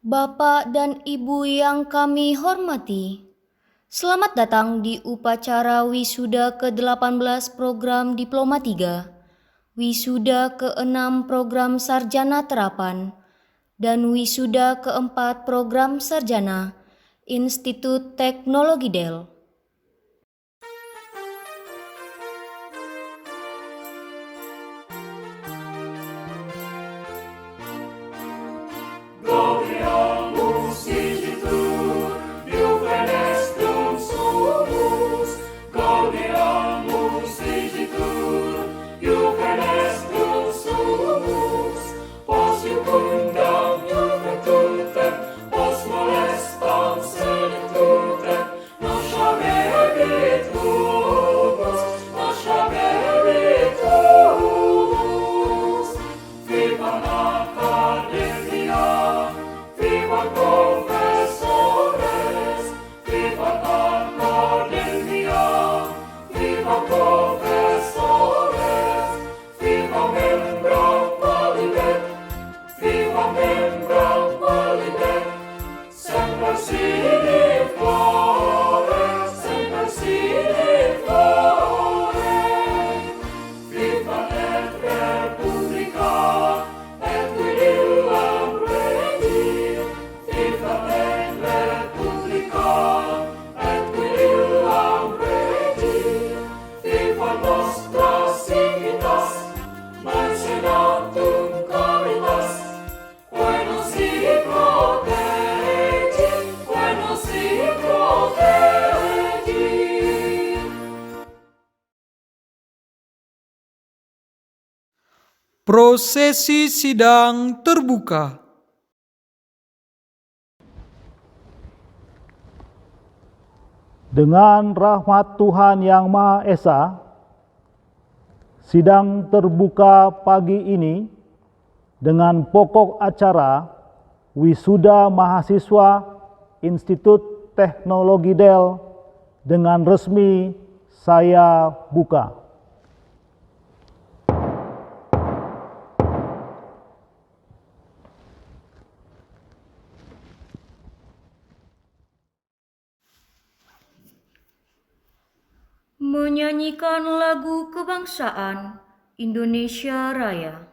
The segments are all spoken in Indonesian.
Bapak dan Ibu yang kami hormati, selamat datang di upacara wisuda ke-18 program Diploma 3, wisuda ke-6 program Sarjana Terapan, dan wisuda ke-4 program Sarjana Institut Teknologi Del. Prosesi sidang terbuka. Dengan rahmat Tuhan Yang Maha Esa, sidang terbuka pagi ini dengan pokok acara wisuda mahasiswa Institut Teknologi Del dengan resmi saya buka. Menyanyikan lagu kebangsaan Indonesia Raya.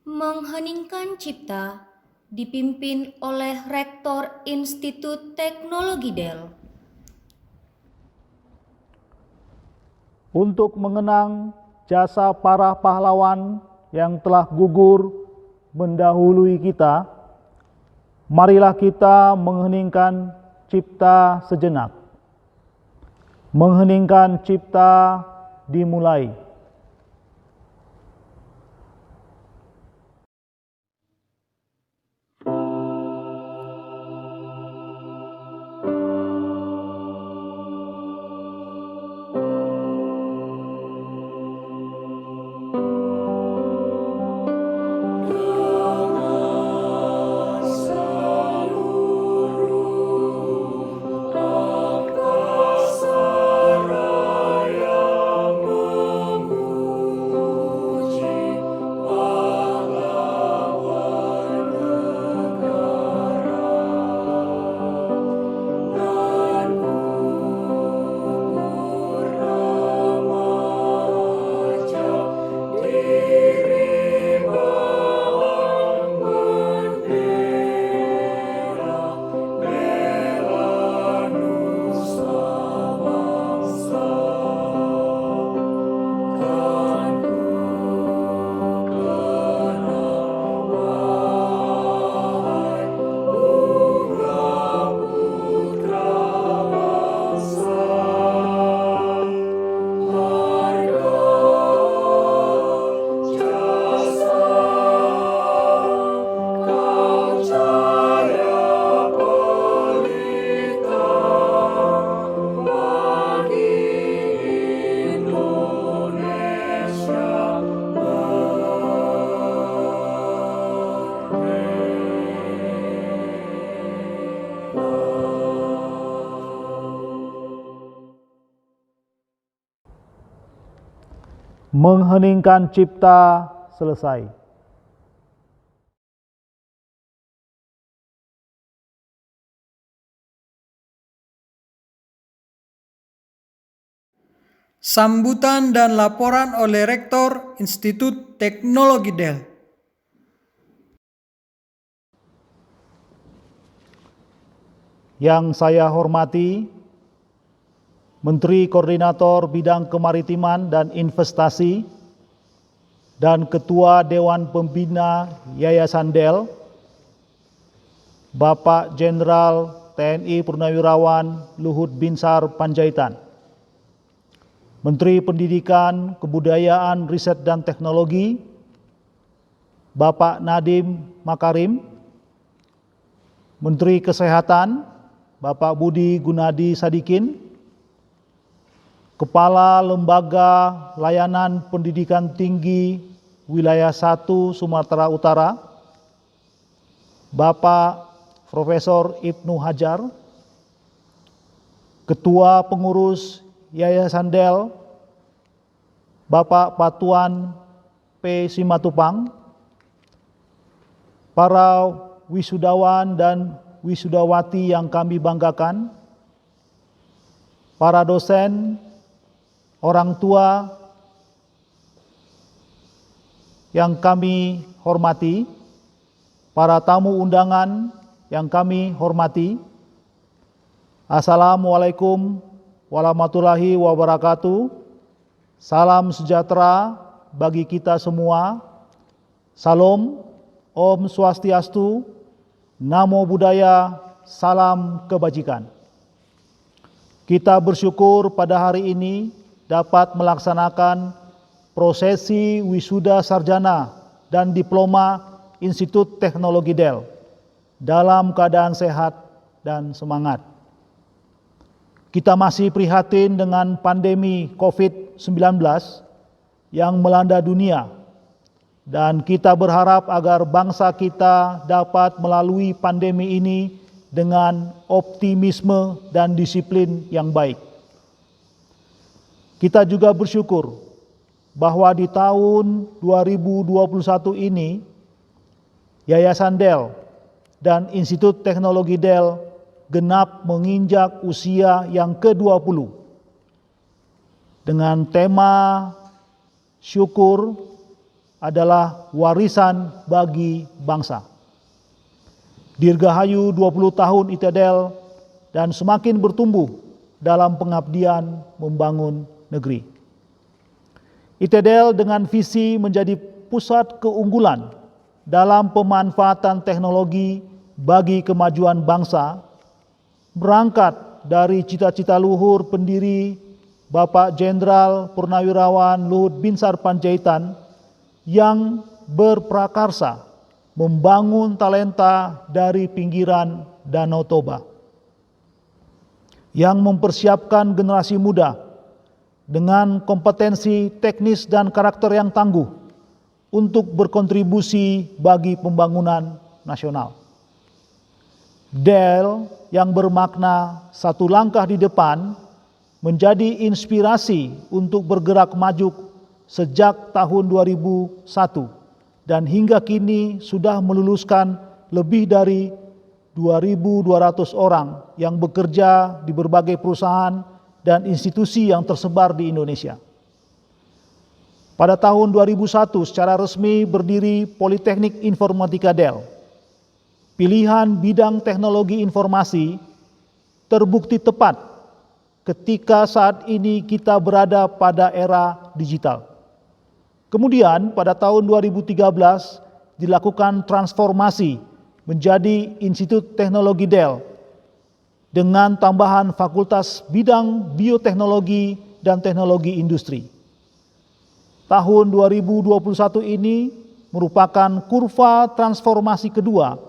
Mengheningkan cipta dipimpin oleh Rektor Institut Teknologi Del. Untuk mengenang jasa para pahlawan yang telah gugur mendahului kita, marilah kita mengheningkan cipta sejenak. Mengheningkan cipta dimulai. Mengheningkan cipta selesai. Sambutan dan laporan oleh Rektor Institut Teknologi Del. Yang saya hormati Menteri Koordinator Bidang Kemaritiman dan Investasi dan Ketua Dewan Pembina Yayasan Del, Bapak Jenderal TNI Purnawirawan Luhut Binsar Panjaitan, Menteri Pendidikan, Kebudayaan, Riset dan Teknologi, Bapak Nadiem Makarim, Menteri Kesehatan, Bapak Budi Gunadi Sadikin, Kepala Lembaga Layanan Pendidikan Tinggi Wilayah 1 Sumatera Utara, Bapak Profesor Ibnu Hajar, Ketua Pengurus Yayasan Del, Bapak Patuan P. Simatupang, para wisudawan dan wisudawati yang kami banggakan, para dosen, orang tua yang kami hormati, para tamu undangan yang kami hormati, Assalamualaikum warahmatullahi wabarakatuh. Salam sejahtera bagi kita semua. Salam, Om Swastiastu, Namo Buddhaya, salam kebajikan. Kita bersyukur pada hari ini dapat melaksanakan prosesi wisuda sarjana dan diploma Institut Teknologi Del dalam keadaan sehat dan semangat. Kita masih prihatin dengan pandemi COVID-19 yang melanda dunia, dan kita berharap agar bangsa kita dapat melalui pandemi ini dengan optimisme dan disiplin yang baik. Kita juga bersyukur bahwa di tahun 2021 ini, Yayasan Del dan Institut Teknologi Del genap menginjak usia yang ke-20 dengan tema syukur adalah warisan bagi bangsa. Dirgahayu 20 tahun ITDEL dan semakin bertumbuh dalam pengabdian membangun negeri. ITDEL dengan visi menjadi pusat keunggulan dalam pemanfaatan teknologi bagi kemajuan bangsa, berangkat dari cita-cita luhur pendiri Bapak Jenderal Purnawirawan Luhut Binsar Panjaitan yang berprakarsa membangun talenta dari pinggiran Danau Toba, yang mempersiapkan generasi muda dengan kompetensi teknis dan karakter yang tangguh untuk berkontribusi bagi pembangunan nasional. DEL yang bermakna satu langkah di depan menjadi inspirasi untuk bergerak maju sejak tahun 2001 dan hingga kini sudah meluluskan lebih dari 2.200 orang yang bekerja di berbagai perusahaan dan institusi yang tersebar di Indonesia. Pada tahun 2001 secara resmi berdiri Politeknik Informatika DEL. Pilihan bidang teknologi informasi terbukti tepat ketika saat ini kita berada pada era digital. Kemudian pada tahun 2013 dilakukan transformasi menjadi Institut Teknologi DEL dengan tambahan fakultas bidang bioteknologi dan teknologi industri. Tahun 2021 ini merupakan kurva transformasi kedua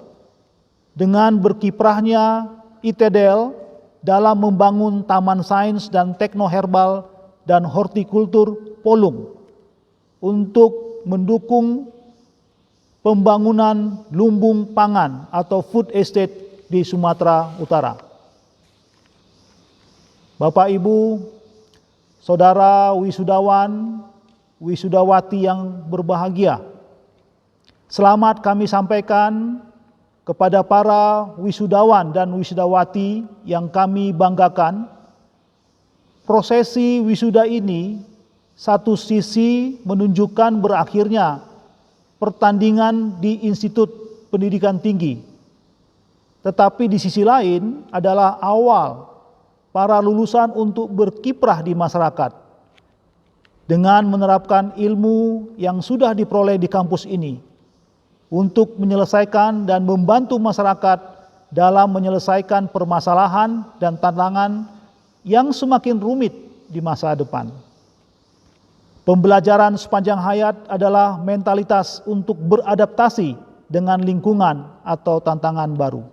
dengan berkiprahnya ITDEL dalam membangun Taman Sains dan Teknoherbal dan Hortikultur Polung untuk mendukung pembangunan lumbung pangan atau food estate di Sumatera Utara. Bapak, Ibu, Saudara wisudawan, wisudawati yang berbahagia, selamat kami sampaikan kepada para wisudawan dan wisudawati yang kami banggakan. Prosesi wisuda ini satu sisi menunjukkan berakhirnya pertandingan di Institut Pendidikan Tinggi, tetapi di sisi lain adalah awal para lulusan untuk berkiprah di masyarakat dengan menerapkan ilmu yang sudah diperoleh di kampus ini untuk menyelesaikan dan membantu masyarakat dalam menyelesaikan permasalahan dan tantangan yang semakin rumit di masa depan. Pembelajaran sepanjang hayat adalah mentalitas untuk beradaptasi dengan lingkungan atau tantangan baru.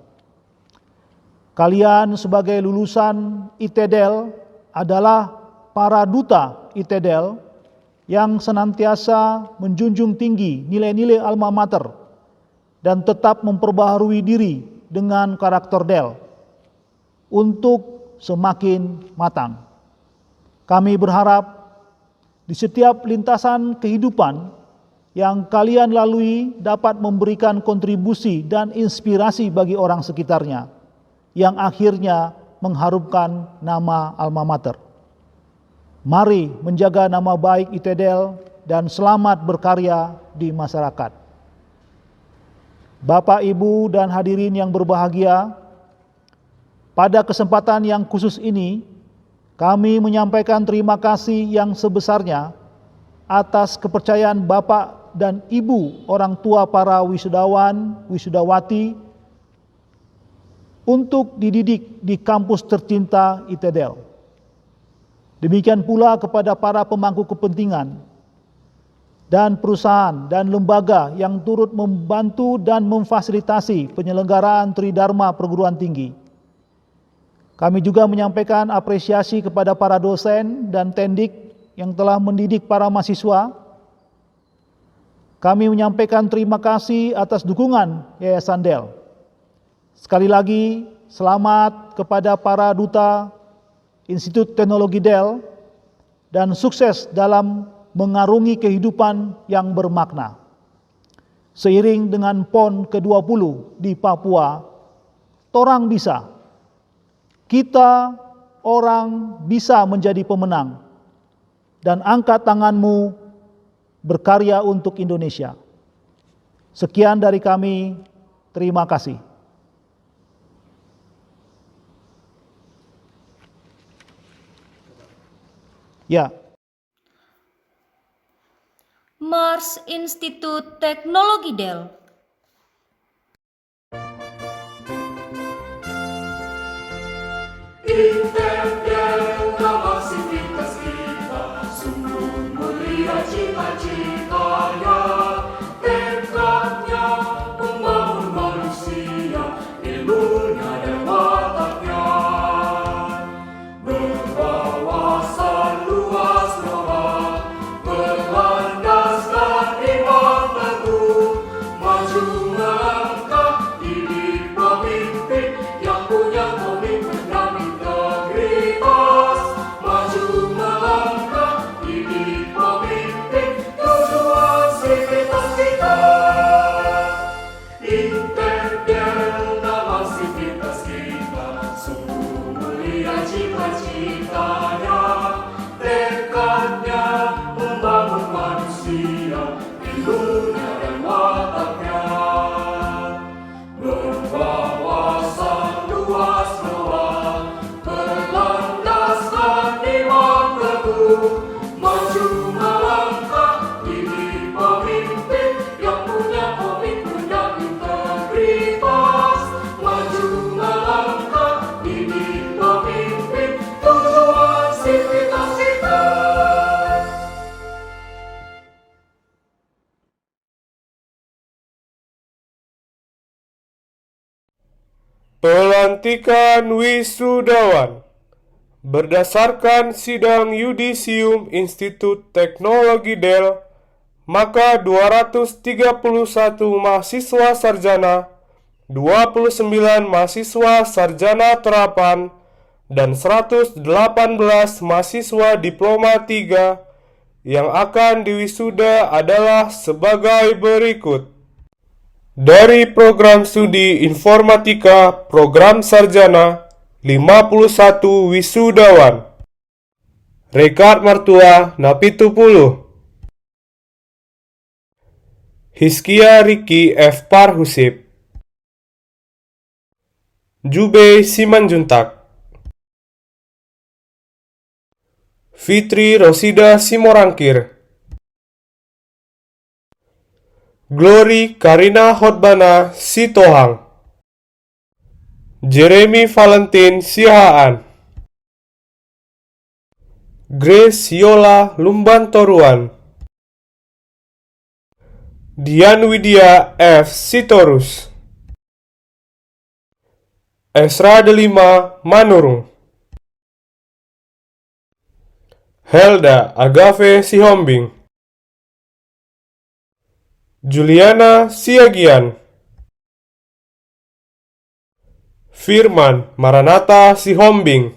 Kalian sebagai lulusan ITDEL adalah para duta ITDEL yang senantiasa menjunjung tinggi nilai-nilai alma mater dan tetap memperbaharui diri dengan karakter DEL untuk semakin matang. Kami berharap di setiap lintasan kehidupan yang kalian lalui dapat memberikan kontribusi dan inspirasi bagi orang sekitarnya, yang akhirnya mengharumkan nama alma mater. Mari menjaga nama baik ITDEL dan selamat berkarya di masyarakat. Bapak, Ibu, dan hadirin yang berbahagia, pada kesempatan yang khusus ini, kami menyampaikan terima kasih yang sebesarnya atas kepercayaan Bapak dan Ibu orang tua para wisudawan, wisudawati untuk dididik di kampus tercinta ITDEL. Demikian pula kepada para pemangku kepentingan dan perusahaan dan lembaga yang turut membantu dan memfasilitasi penyelenggaraan Tridharma Perguruan Tinggi. Kami juga menyampaikan apresiasi kepada para dosen dan tendik yang telah mendidik para mahasiswa. Kami menyampaikan terima kasih atas dukungan Yayasan DEL. Sekali lagi, selamat kepada para duta Institut Teknologi DEL dan sukses dalam mengarungi kehidupan yang bermakna. Seiring dengan PON ke-20 di Papua, torang bisa, kita orang bisa menjadi pemenang, dan angkat tanganmu berkarya untuk Indonesia. Sekian dari kami, terima kasih. Ya. Mars Institut Teknologi DEL. Integral nama sivitas kita, sungguh mulia cita-citanya, tekadnya membangun manusia, ilmunya dan wataknya, berwawasan luas rohani, berlandaskan iman teguh, maju melangkah diri pemimpin yang punya komitmen dan integritas, maju melangkah diri pemimpin tujuan sivitas kita. Integral nama sivitas kita, sungguh mulia cita-citanya, tekadnya membangun manusia, ilmunya dan wataknya, berwawasan luas rohani, berlandaskan iman teguh, maju melangkah diri pemimpin yang punya komitmen dan integritas, maju melangkah diri pemimpin tujuan sivitas kita. Pelantikan wisudawan. Berdasarkan sidang yudisium Institut Teknologi Del, maka 231 mahasiswa sarjana, 29 mahasiswa sarjana terapan, dan 118 mahasiswa diploma 3 yang akan diwisuda adalah sebagai berikut. Dari program studi informatika program sarjana, 51 wisudawan. Rekad mertua Napitupulu. Hiskia Riki F. Parhusip. Jube Simanjuntak. Fitri Rosida Simorangkir. Glory Karina Hotbana Sitohang. Jeremy Valentin Sihaan. Grace Yola Lumbantoruan. Dian Widya F. Sitorus. Esra Delima Manurung. Helda Agave Sihombing. Juliana Siagian. Firman Maranatha Sihombing.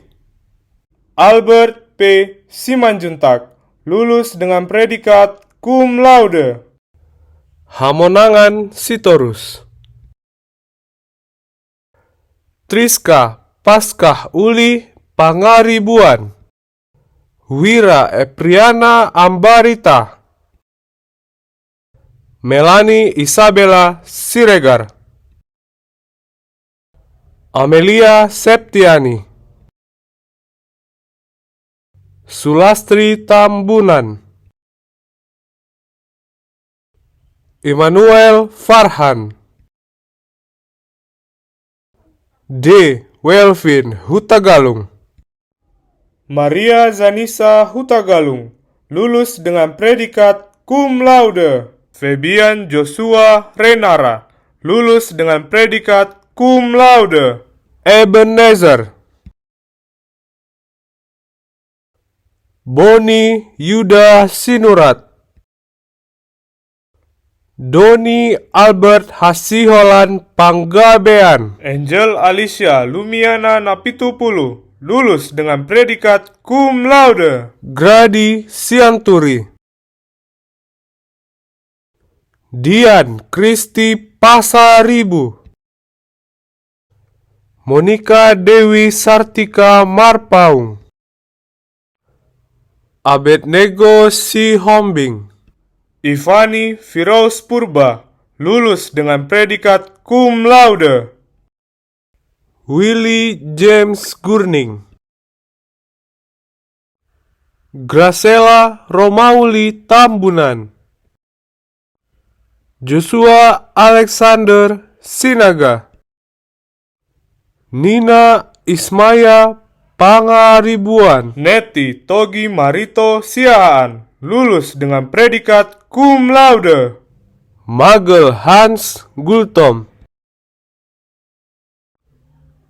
Albert P. Simanjuntak, lulus dengan predikat cum laude. Hamonangan Sitorus. Triska Paskah Uli Pangaribuan. Wira Epriana Ambarita. Melanie Isabella Siregar. Amelia Septiani. Sulastri Tambunan. Immanuel Farhan. D. Welvin Hutagalung. Maria Zanisa Hutagalung, lulus dengan predikat cum laude. Febian Joshua Renara, lulus dengan predikat cum laude. Ebenezer. Boni Yuda Sinurat. Doni Albert Hasiholan Panggabean. Angel Alicia Lumiana Napitupulu, lulus dengan predikat cum laude. Gradi Sianturi. Dian Kristi Pasaribu. Monika Dewi Sartika Marpaung. Abednego Sihombing. Ivani Firaus Purba, lulus dengan predikat cum laude. Willy James Gurning. Gracela Romauli Tambunan. Joshua Alexander Sinaga. Nina Ismaya Pangaribuan. Neti Togi Marito Siaan, lulus dengan predikat cum laude. Magel Hans Gultom.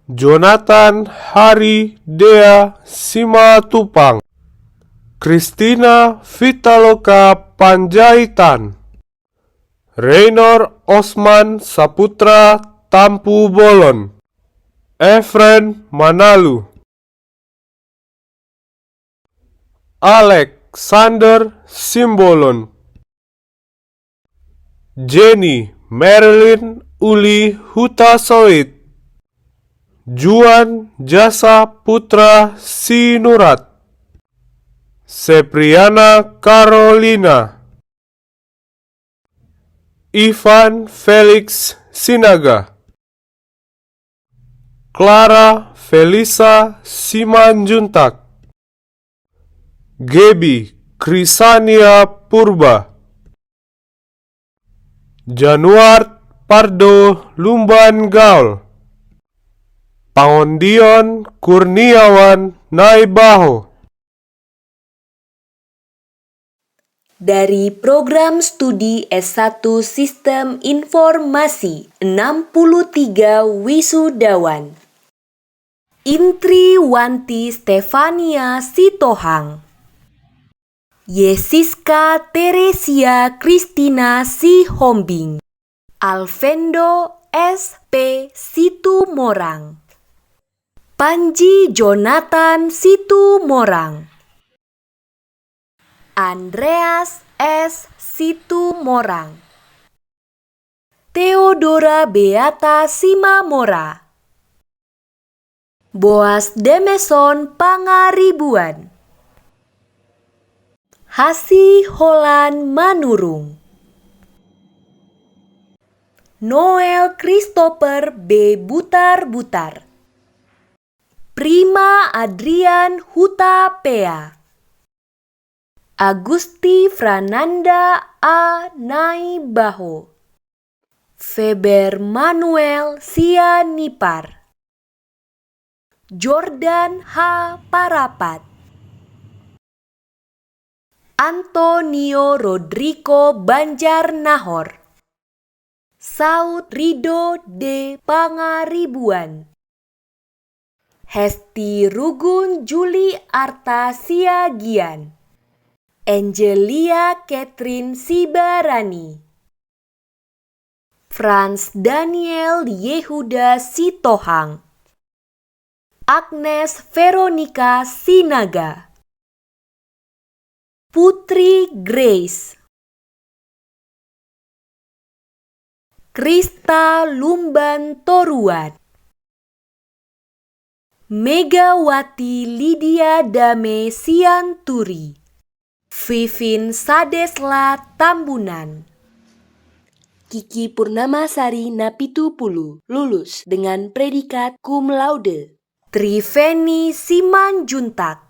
Jonathan Hari Dea Simatupang. Christina Vitaloka Panjaitan. Reynor Osman Saputra Tampu Bolon. Efren Manalu. Alexander Simbolon. Jenny Marilyn Uli Hutasoit. Juan Jasa Putra Sinurat. Sepriana Carolina. Ivan Felix Sinaga. Clara Felisa Simanjuntak. Gebi Krisania Purba. Januar Pardo Lumban Gaul. Pangondion Kurniawan Naibaho. Dari program studi S1 Sistem Informasi 63 wisudawan. Intri Wanti Stefania Sitohang. Yesiska Teresia Kristina Sihombing. Alvendo S.P. Situmorang. Panji Jonathan Situmorang. Andreas S. Situmorang. Theodora Beata Simamora. Boas Demeson Pangaribuan. Hasi Holan Manurung. Noel Christopher B. Butar-Butar. Prima Adrian Huta Pea. Agusti Frananda A. Naibaho. Feber Manuel Sianipar. Jordan H. Parapat. Antonio Rodrigo Banjar Nahor. Saud Rido D. Pangaribuan. Hesti Rugun Juli Arta Siagian. Angelia Catherine Sibarani. Franz Daniel Yehuda Sitohang. Agnes Veronica Sinaga. Putri Grace. Krista Lumban Toruan. Megawati Lydia Dame Sianturi. Vivin Sadesla Tambunan. Kiki Purnamasari Napitupulu, lulus dengan predikat cum laude. Triveni Simanjuntak.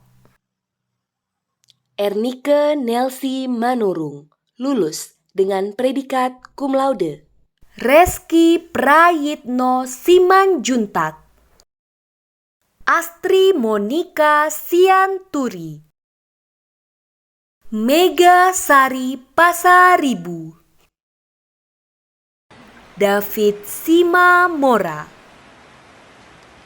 Ernike Nelsi Manurung, lulus dengan predikat cum laude. Reski Prayitno Simanjuntak. Astri Monika Sianturi. Mega Sari Pasaribu. David Sima Mora.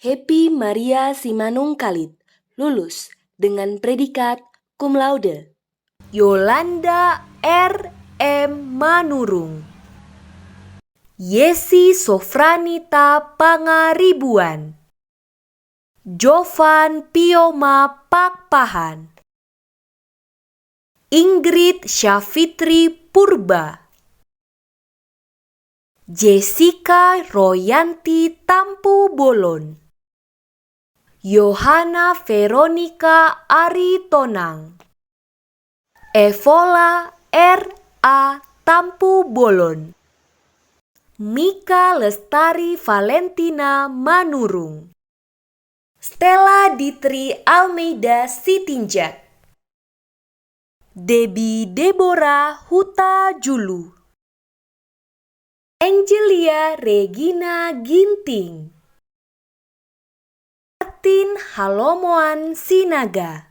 Happy Maria Simanung Kalit, lulus dengan predikat cum laude. Yolanda R. M. Manurung. Yesi Sofranita Pangaribuan. Jovan Pioma Pakpahan. Ingrid Syafitri Purba. Jessica Royanti Tampu Bolon. Yohana Veronica Aritonang. Evola R. A. Tampu Bolon. Mika Lestari Valentina Manurung. Stella Ditri Almeida Sitinjak. Debbie Deborah Huta Julu. Angelia Regina Ginting. Martin Halomoan Sinaga,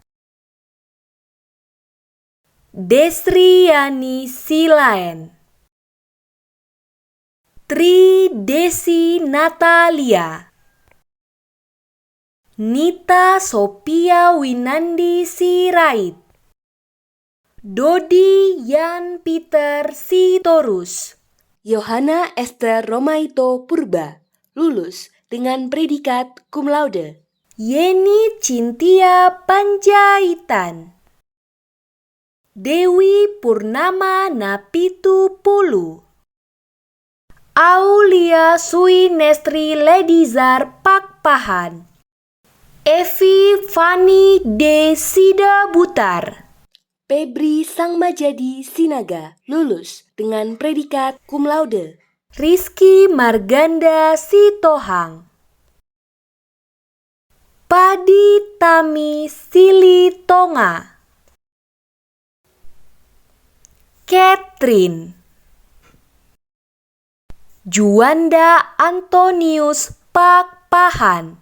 Desriani Silaen, Tri Desi Natalia, Nita Sophia Winandi Sirait, Dodi Yan Peter Sitorus, Yohana Esther Romaito Purba, lulus dengan predikat cum laude. Yeni Cintia Panjaitan, Dewi Purnama Napitu Pulu, Aulia Sui Nestri Ledizar Pakpahan, Evi Fani De Sida Butar, Febri Sangmajadi Sinaga, lulus dengan predikat cum laude. Rizky Marganda Sitohang, Padi Tami Sili Tonga, Catherine, Juanda Antonius Pakpahan,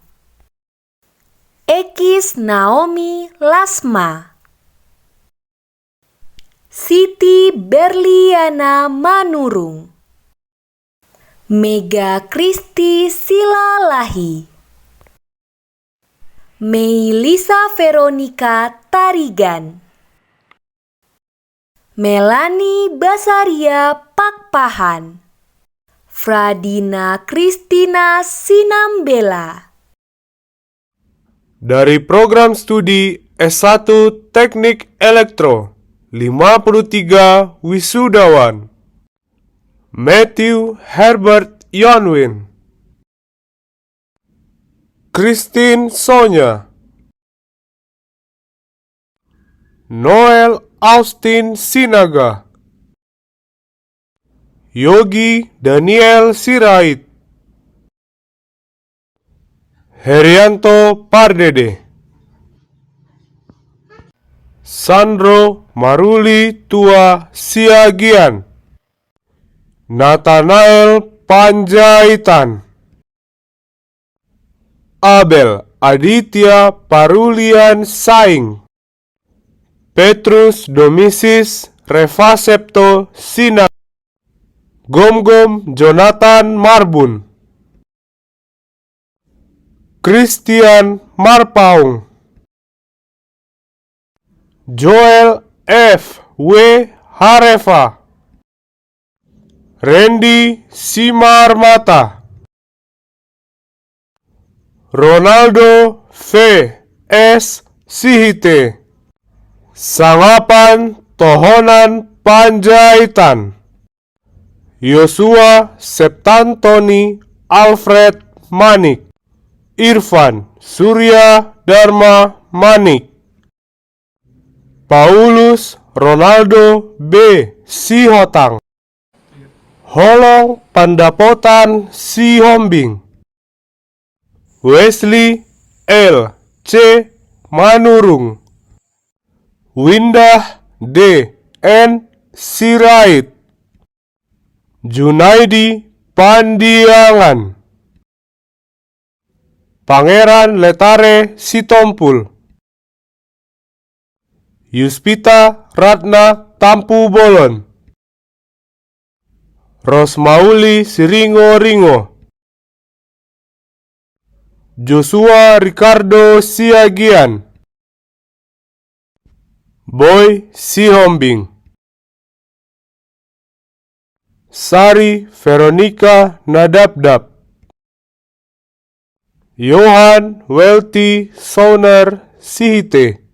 Ekis Naomi Lasma, Siti Berliana Manurung, Mega Kristi Silalahi, Meilisa Veronica Tarigan, Melani Basaria Pakpahan, Fradina Kristina Sinambela. Dari program studi S1 Teknik Elektro, 53 wisudawan. Matthew Herbert Yonwin, Christine Sonya, Noel Austin Sinaga, Yogi Daniel Sirait, Herianto Pardede, Sandro Maruli Tua Siagian, Nathanael Panjaitan, Abel Aditya Parulian Saing, Petrus Domisis Revasepto Sina, Gomgom Jonathan Marbun, Christian Marpaung, Joel F. W. Hareva, Randy Simarmata, Ronaldo V. S. Sihite, Sangapan Tohonan Panjaitan, Yosua Septantoni Alfred Manik, Irfan Surya Dharma Manik, Paulus Ronaldo B. Sihotang, Holong Pandapotan Sihombing, Wesley L. C. Manurung, Windah D. N. Sirait, Junaidi Pandiangan, Pangeran Letare Sitompul, Yuspita Ratna Tampu Bolon, Rosmauli Siringo Ringo, Joshua Ricardo Siagian, Boy Sihombing, Sari Veronica Nadabdab, Johan Welty Soner Sihite,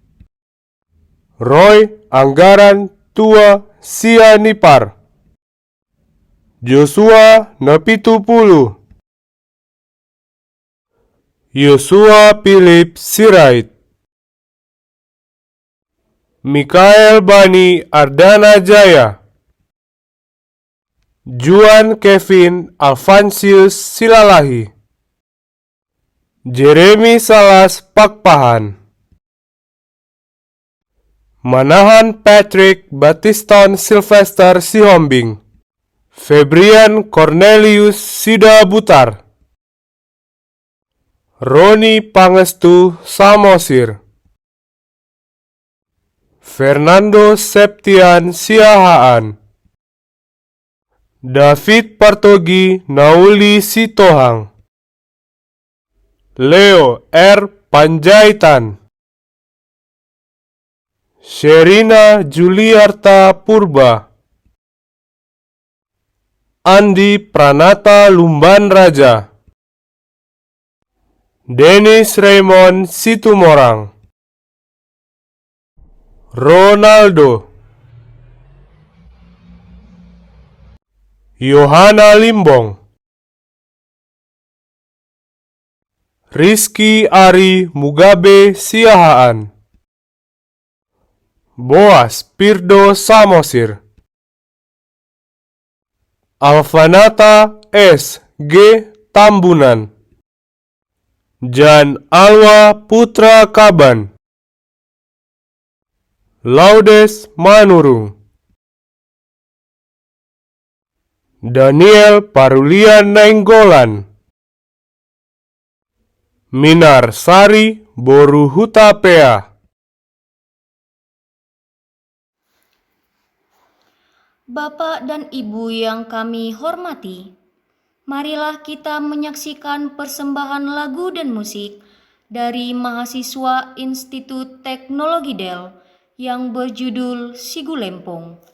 Roy Anggaran Tua Sianipar, Joshua Napitupulu, Yosua Philip Sirait, Mikael Bani Ardana Jaya, Juan Kevin Alfansius Silalahi, Jeremy Salas Pakpahan, Manahan Patrick Batiston Sylvester Sihombing, Febrian Cornelius Sida Butar, Roni Pangestu Samosir, Fernando Septian Siahaan, David Partogi Nauli Sitohang, Leo R. Panjaitan, Sherina Juliarta Purba, Andi Pranata Lumban Raja, Dennis Raymond Situmorang, Ronaldo, Yohana Limbong, Rizky Ari Mugabe Siahaan, Boas Pirdo Samosir, Alfanata S. G. Tambunan, Jan Alwa Putra Kaban, Laudes Manurung, Daniel Parulian Nainggolan, Minar Sari Boru Hutapea. Bapak dan Ibu yang kami hormati, marilah kita menyaksikan persembahan lagu dan musik dari mahasiswa Institut Teknologi Del yang berjudul Sigulempong.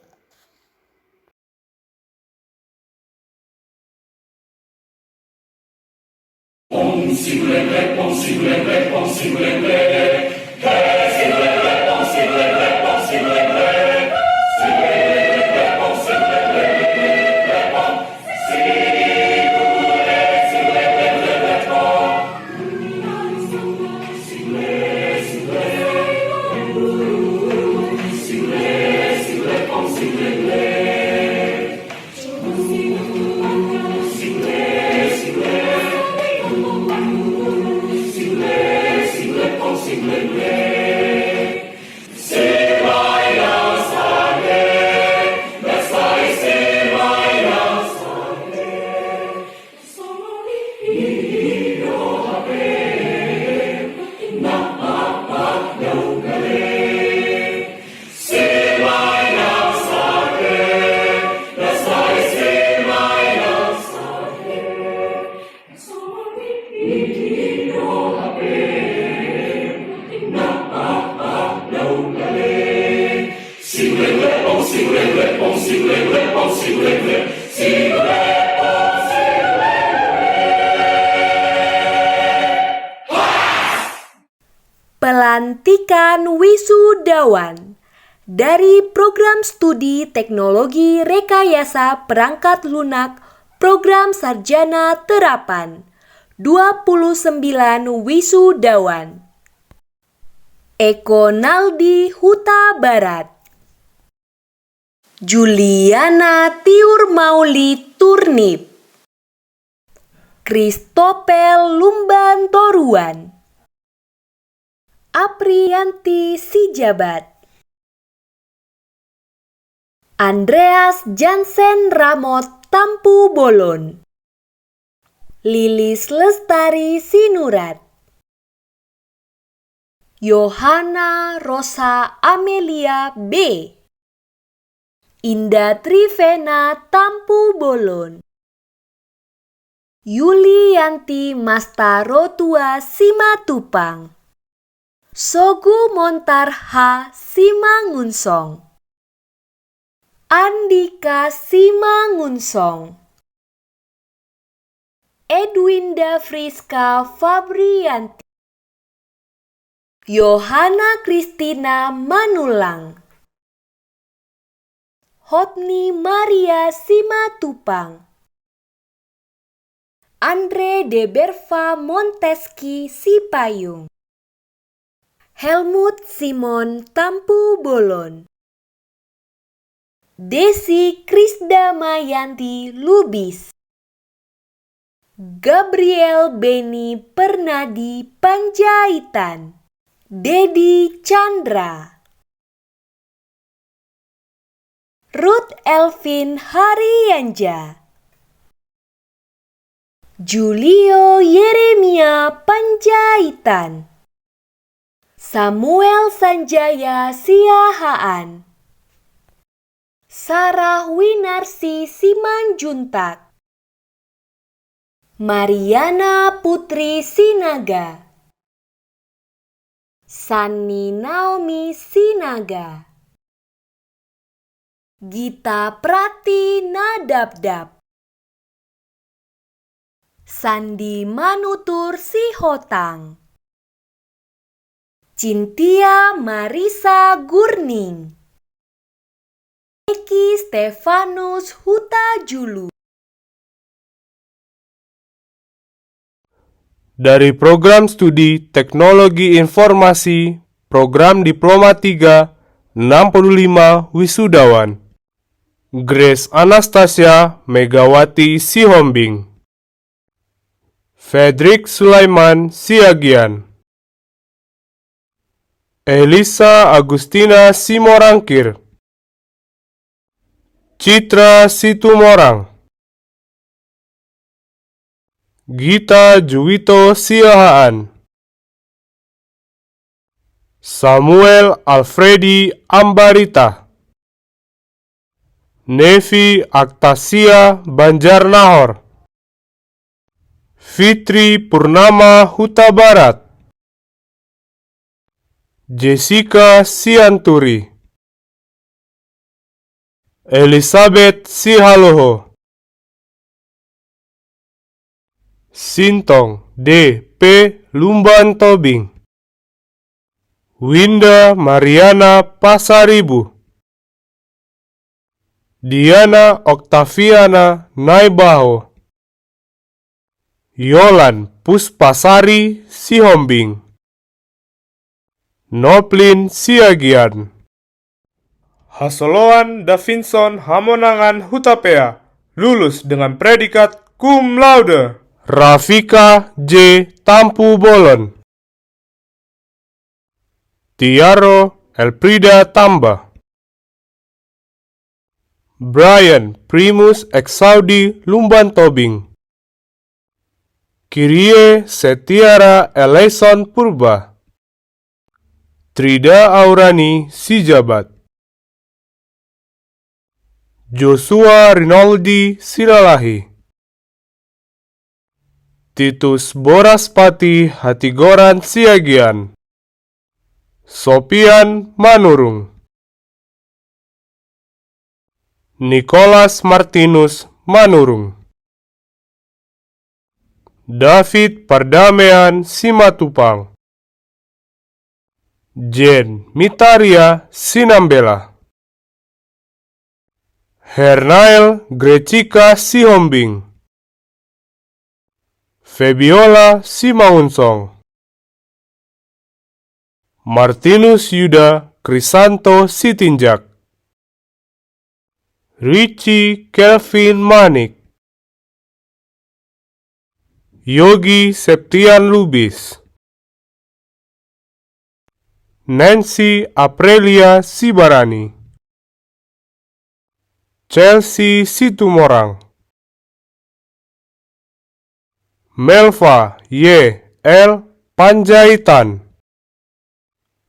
Pelantikan wisudawan dari Program Studi Teknologi Rekayasa Perangkat Lunak Program Sarjana Terapan. 29 wisudawan. Eko Naldi Huta Barat, Juliana Tiur Mauli Turnip, Kristopel Lumban Toruan, Aprianti Sijabat, Andreas Jansen Ramot Tampu Bolon, Lilis Lestari Sinurat, Yohana Rosa Amelia B, Indah Trivena Tampu Bolon, Yulianti Masta Rotua Simatupang, Sogu Montar H Simangunsong, Andika Simangunsong, Edwinda Friska Fabrianti, Yohana Kristina Manulang, Hotni Maria Simatupang, Andre de Berva Monteski Sipayung, Helmut Simon Tampu Bolon, Desi Krisdamayanti Lubis, Gabriel Beni Pernadi Panjaitan, Dedi Chandra, Ruth Elvin Haryanja, Julio Yeremia Panjaitan, Samuel Sanjaya Siahaan, Sarah Winarsi Simanjuntak, Mariana Putri Sinaga, Sani Naomi Sinaga, Gita Prati Nadabdab, Sandi Manutur Sihotang, Cintia Marisa Gurning, Eki Stefanus Hutajulu. Dari Program Studi Teknologi Informasi, Program Diploma 3, 65 wisudawan. Grace Anastasia Megawati Sihombing, Fredrik Sulaiman Siagian, Elisa Agustina Simorangkir, Citra Situmorang, Gita Juwito Siahaan, Samuel Alfredi Ambarita, Nevi Aktasia Banjarnahor, Fitri Purnama Huta Barat, Jessica Sianturi, Elizabeth Sihaloho, Sintong D.P. Lumban Tobing, Winda Mariana Pasaribu, Diana Oktaviana Naibaho, Yolan Puspasari Sihombing, Noplin Siagian, Hasoloan Davinson Hamonangan Hutapea, lulus dengan predikat cum laude. Rafika J. Tampu Bolon, Tiaro Elprida Tamba, Brian Primus Exaudi Lumban Tobing, Kyrie Setiara Eleison Purba, Trida Aurani Sijabat, Joshua Rinaldi Siralahi, Titus Boraspati Hatigoran Siagian, Sopian Manurung, Nicholas Martinus Manurung, David Pardamaian Simatupang, Jen Mitaria Sinambela, Hernael Grecika Sihombing, Febiola Simaunsong, Martinus Yuda Krisanto Sitinjak, Richie Kelvin Manik, Yogi Septian Lubis, Nancy Aprilia Sibarani, Chelsea Situmorang, Melva Y. L. Panjaitan,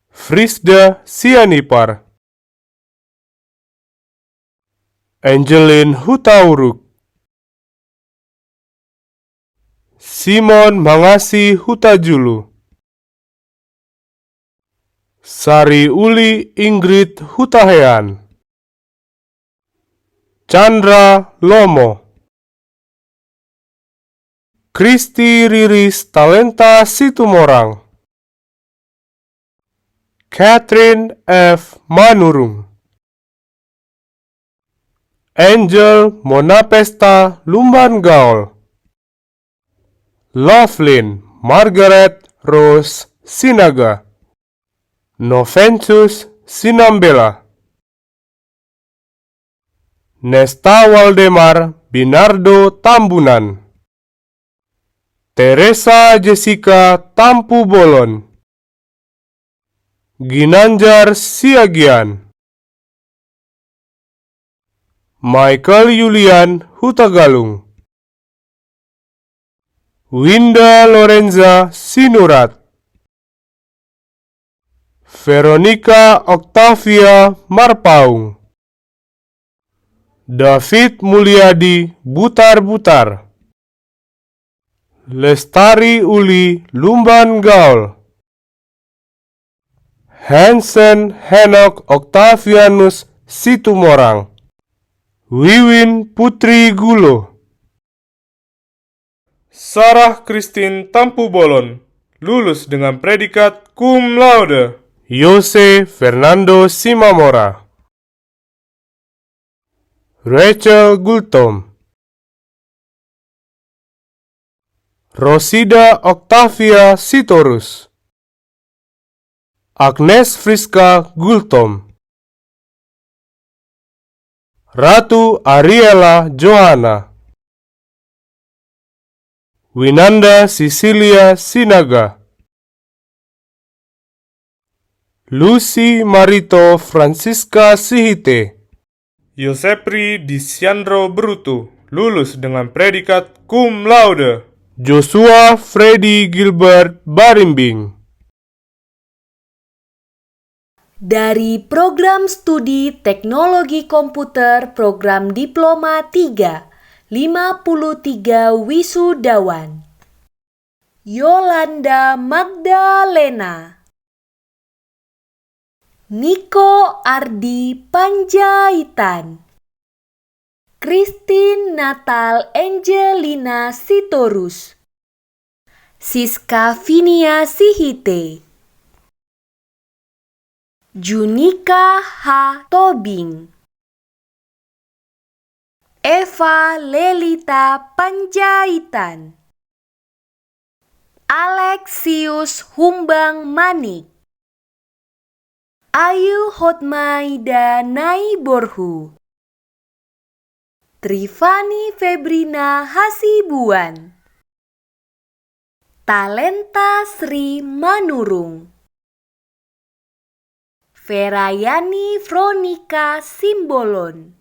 Frisda Sianipar, Angeline Hutauruk, Simon Mangasi Hutajulu, Sari Uli Ingrid Hutahean, Chandra Lomo, Kristi Riris Talenta Situmorang, Catherine F. Manurung, Angel Monapesta Lumban Gaul, Lovelyn Margaret Rose Sinaga, Novencius Sinambela, Nesta Waldemar Binardo Tambunan, Teresa Jessica Tampu Bolon, Ginanjar Siagian, Michael Yulian Hutagalung, Winda Lorenza Sinurat, Veronica Octavia Marpaung, David Mulyadi Butar-Butar, Lestari Uli Lumban Gaul, Hansen Henok Octavianus Situmorang, Wiwin Putri Gulo, Sarah Christine Tampu Bolon, lulus dengan predikat cum laude. Jose Fernando Simamora, Rachel Gultom, Rosida Octavia Sitorus, Agnes Friska Gultom, Ratu Ariela Johanna, Winanda Cecilia Sinaga, Lucy Marito Francisca Sihite, Yosepri Disiandro Brutu, lulus dengan predikat cum laude. Joshua Freddy Gilbert Barimbing, Dari program studi teknologi komputer program diploma 3, 53 wisudawan. Yolanda Magdalena, Niko Ardi Panjaitan, Christine Natal Angelina Sitorus, Siska Vinia Sihite, Junika H. Tobing, Eva Lelita Panjaitan, Alexius Humbang Manik, Ayu Hotmaida Naiborhu, Trifani Febrina Hasibuan, Talenta Sri Manurung, Verayani Fronika Simbolon,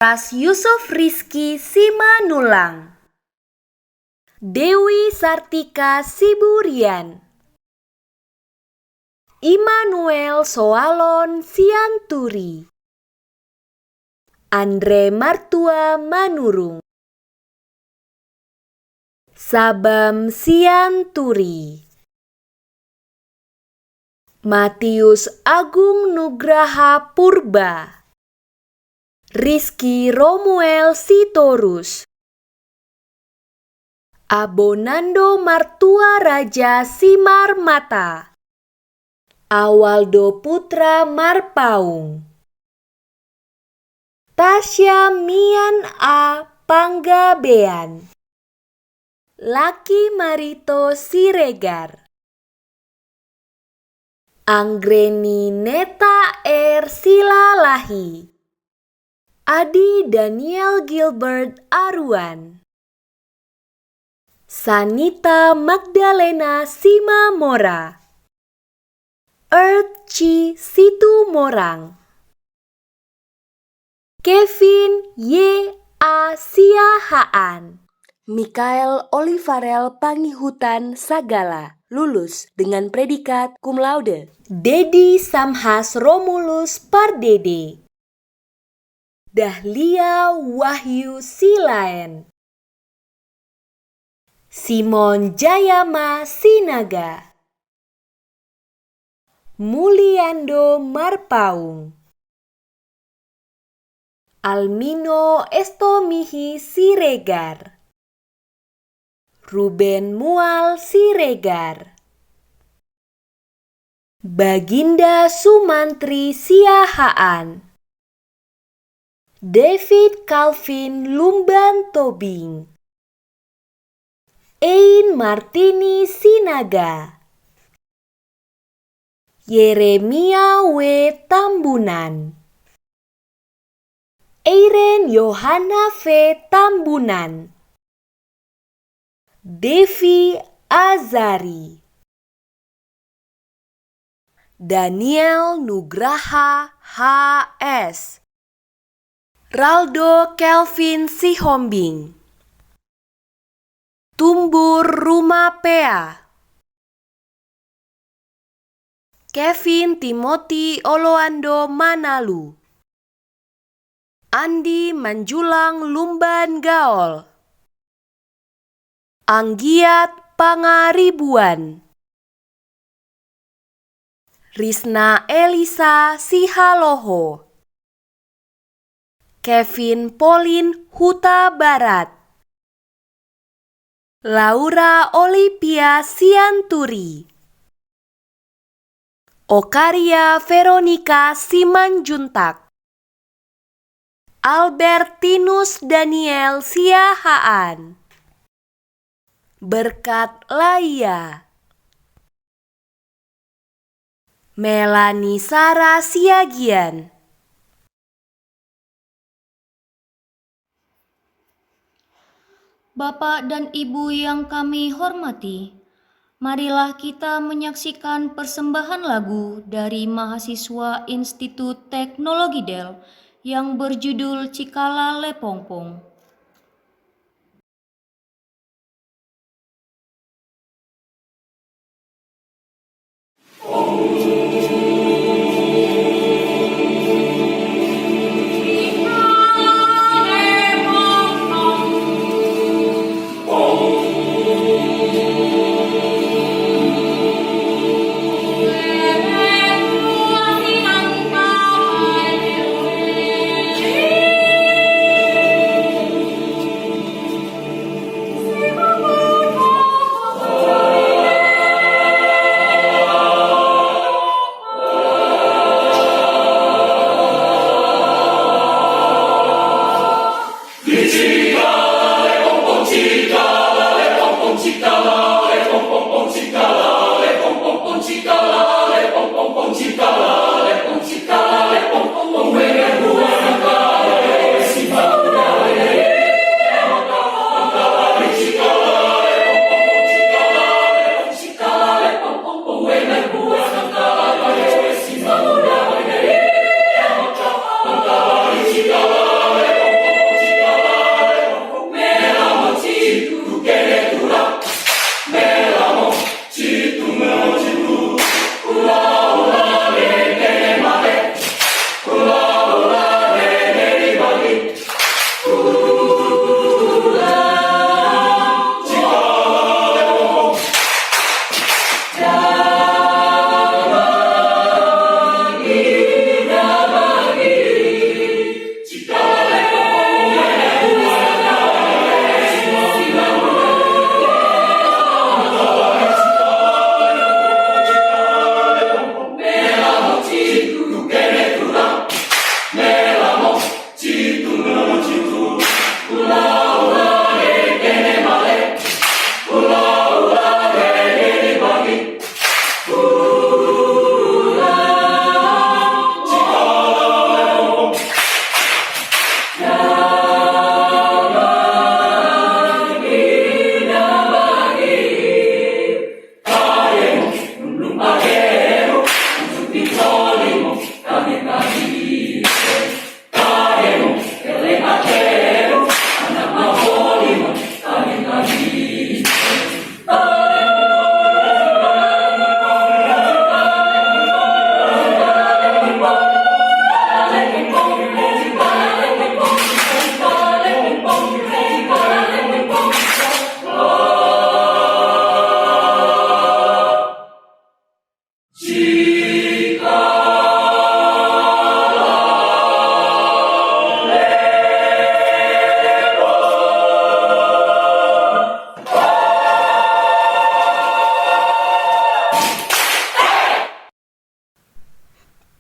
Ras Yusuf Rizky Simanulang, Dewi Sartika Siburian, Immanuel Soalon Sianturi, Andre Martua Manurung, Sabam Sianturi, Matius Agung Nugraha Purba, Rizky Romuel Sitorus, Abonando Martua Raja Simar Mata, Awaldo Putra Marpaung, Tasya Mian A. Panggabean, Laki Marito Siregar, Anggreni Neta R. Silalahi, Adi Daniel Gilbert Aruan, Sanita Magdalena Simamora, Earth Chi Situmorang, Kevin Y. A. Siahaan, Mikael Olivarel Pangihutan Sagala, lulus dengan predikat cum laude. Dedi Samhas Romulus Pardede, Dahlia Wahyu Silaen, Simon Jayama Sinaga, Mulyando Marpaung, Almino Estomihi Siregar, Ruben Mual Siregar, Baginda Sumantri Siahaan, David Calvin Lumban Tobing, Ein Martini Sinaga, Yeremia W. Tambunan, Eiren Yohana V. Tambunan, Devi Azari, Daniel Nugraha H.S., Raldo Kelvin Sihombing, Tumbur Rumapea. Kevin Timothy Oloando Manalu. Andi Manjulang Lumban Gaol. Anggiat Pangaribuan. Risna Elisa Sihaloho. Kevin Pauline Huta Barat. Laura Olivia Sianturi. Okaria Veronica Simanjuntak. Albertinus Daniel Siahaan. Berkat Laia. Melani Sara Siagian. Bapak dan Ibu yang kami hormati, marilah kita menyaksikan persembahan lagu dari mahasiswa Institut Teknologi Del yang berjudul Cikala Lepongpong.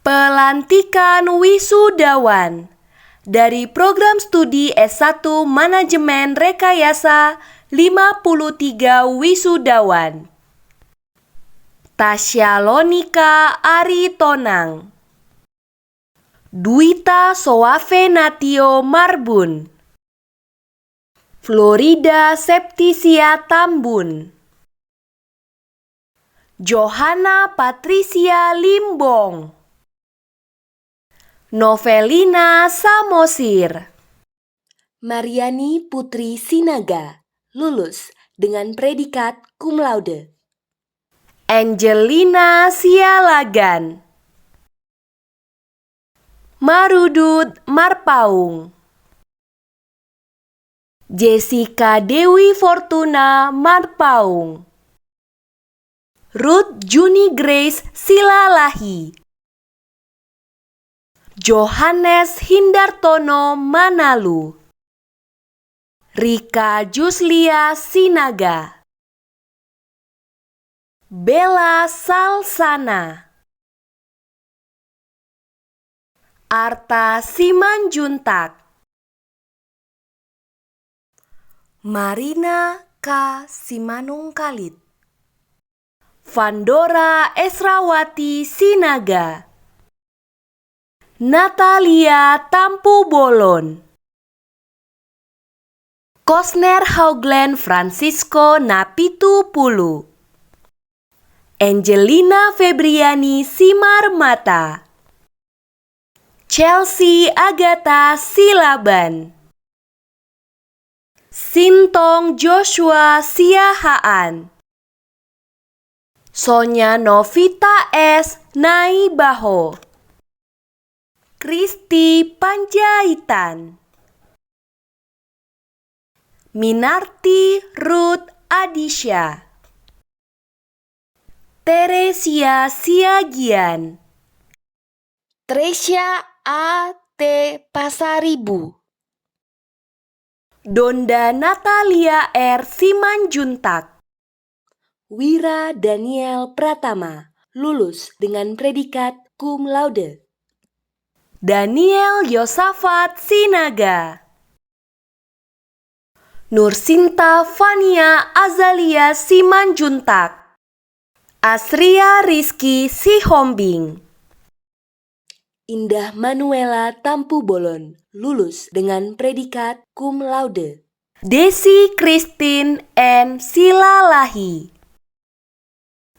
Pelantikan wisudawan dari program studi S1 Manajemen Rekayasa 53 wisudawan. Tasya Lonika Aritonang, Duita Soavenatio Marbun, Florida Septisia Tambun, Johanna Patricia Limbong, Novelina Samosir, Mariani Putri Sinaga, lulus dengan predikat cum laude. Angelina Sialagan, Marudut Marpaung, Jessica Dewi Fortuna Marpaung, Ruth Juni Grace Silalahi, Johannes Hindartono Manalu, Rika Juslia Sinaga, Bella Salsana, Arta Simanjuntak, Marina K. Simanungkalit, Vandora Esrawati Sinaga, Natalia Tampu Bolon, Kosner Hauglen Francisco Napitu Pulu, Angelina Febriani Simarmata, Chelsea Agatha Silaban, Sintong Joshua Siahaan, Sonya Novita S. Naibaho, Kristi Panjaitan, Minarti Ruth Adisha, Teresia Siagian, Tresya A. T. Pasaribu, Donda Natalia R. Simanjuntak, Wira Daniel Pratama, lulus dengan predikat cum laude. Daniel Yosafat Sinaga, Nursinta Fania Azalia Simanjuntak, Asria Rizky Sihombing, Indah Manuela Tampu Bolon, lulus dengan predikat cum laude. Desi Christine N. Silalahi,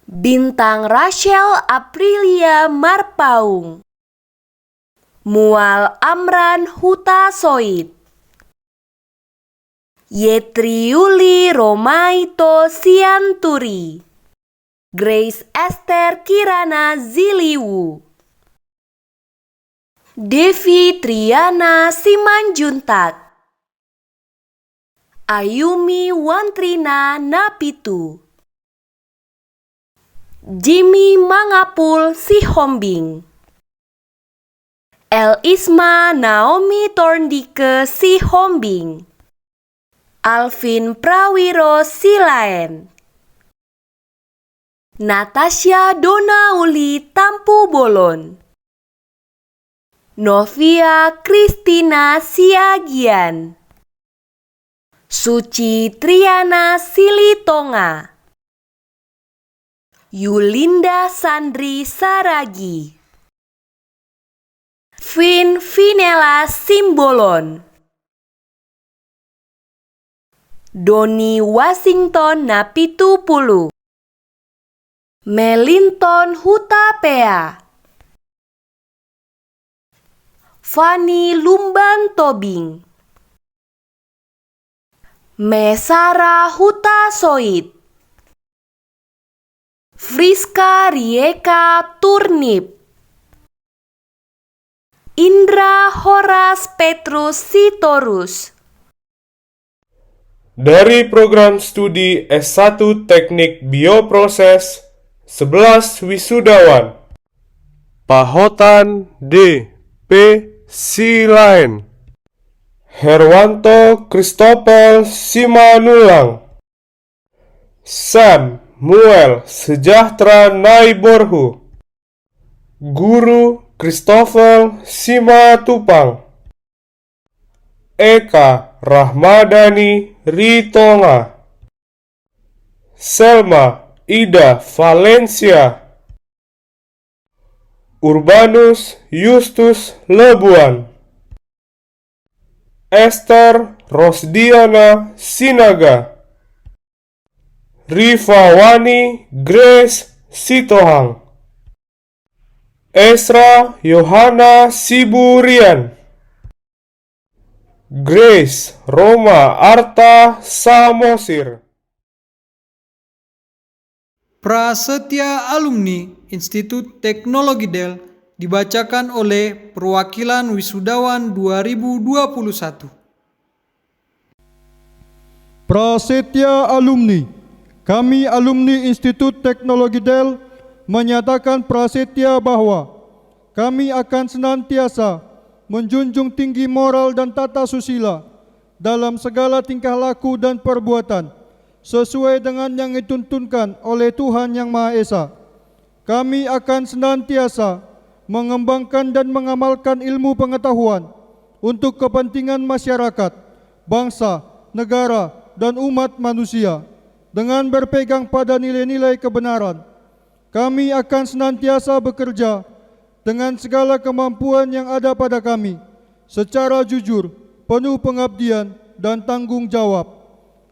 Bintang Rachel Aprilia Marpaung, Mual Amran Huta Soid, Yetri Yuli Romaito Sianturi, Grace Esther Kirana Ziliwu, Devi Triana Simanjuntak, Ayumi Wantrina Napitu, Jimmy Mangapul Sihombing, El Isma Naomi Torndike Sihombing, Alvin Prawiro Silaen, Natasha Donauli Tampu Bolon, Novia Kristina Siagian, Suci Triana Silitonga, Yulinda Sandri Saragi, Vin Vinela Simbolon, Doni Washington Napitu Pulu, Melinton Hutapea, Fani Lumban Tobing, Mesara Huta Soid, Friska Rieka Turnip, Indra Horas Petrus Sitorus. Dari program studi S1 Teknik Bioproses, 11 wisudawan. Pahotan D. P. Silaen, Herwanto Christopher Simanulang, Samuel Sejahtera Naiborhu, Guru Christopher Simatupang, Eka Rahmadani Ritonga, Selma Ida Valencia, Urbanus Justus Lebuan, Esther Rosdiana Sinaga, Rifawani Grace Sitohang, Esra Yohana Siburian, Grace Roma Arta Samosir. Prasetya Alumni Institut Teknologi Del dibacakan oleh perwakilan wisudawan 2021. Prasetya Alumni. Kami alumni Institut Teknologi Del menyatakan prasetya bahwa kami akan senantiasa menjunjung tinggi moral dan tata susila dalam segala tingkah laku dan perbuatan sesuai dengan yang dituntunkan oleh Tuhan Yang Maha Esa. Kami akan senantiasa mengembangkan dan mengamalkan ilmu pengetahuan untuk kepentingan masyarakat, bangsa, negara, dan umat manusia dengan berpegang pada nilai-nilai kebenaran. Kami akan senantiasa bekerja dengan segala kemampuan yang ada pada kami secara jujur, penuh pengabdian, dan tanggung jawab.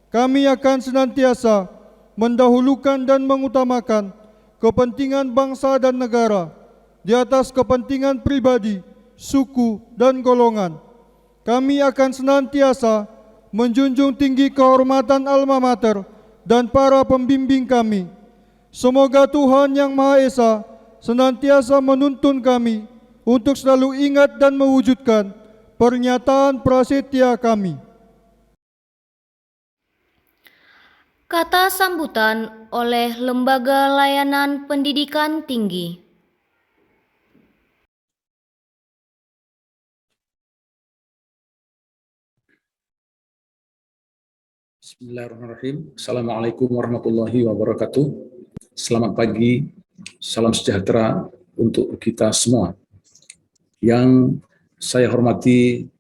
Kami akan senantiasa mendahulukan dan mengutamakan kepentingan bangsa dan negara di atas kepentingan pribadi, suku, dan golongan. Kami akan senantiasa menjunjung tinggi kehormatan alma mater dan para pembimbing kami. Semoga Tuhan Yang Maha Esa senantiasa menuntun kami untuk selalu ingat dan mewujudkan pernyataan prasetya kami. Kata sambutan oleh Lembaga Layanan Pendidikan Tinggi. Bismillahirrahmanirrahim. Assalamualaikum warahmatullahi wabarakatuh. Selamat pagi, salam sejahtera untuk kita semua. Yang saya hormati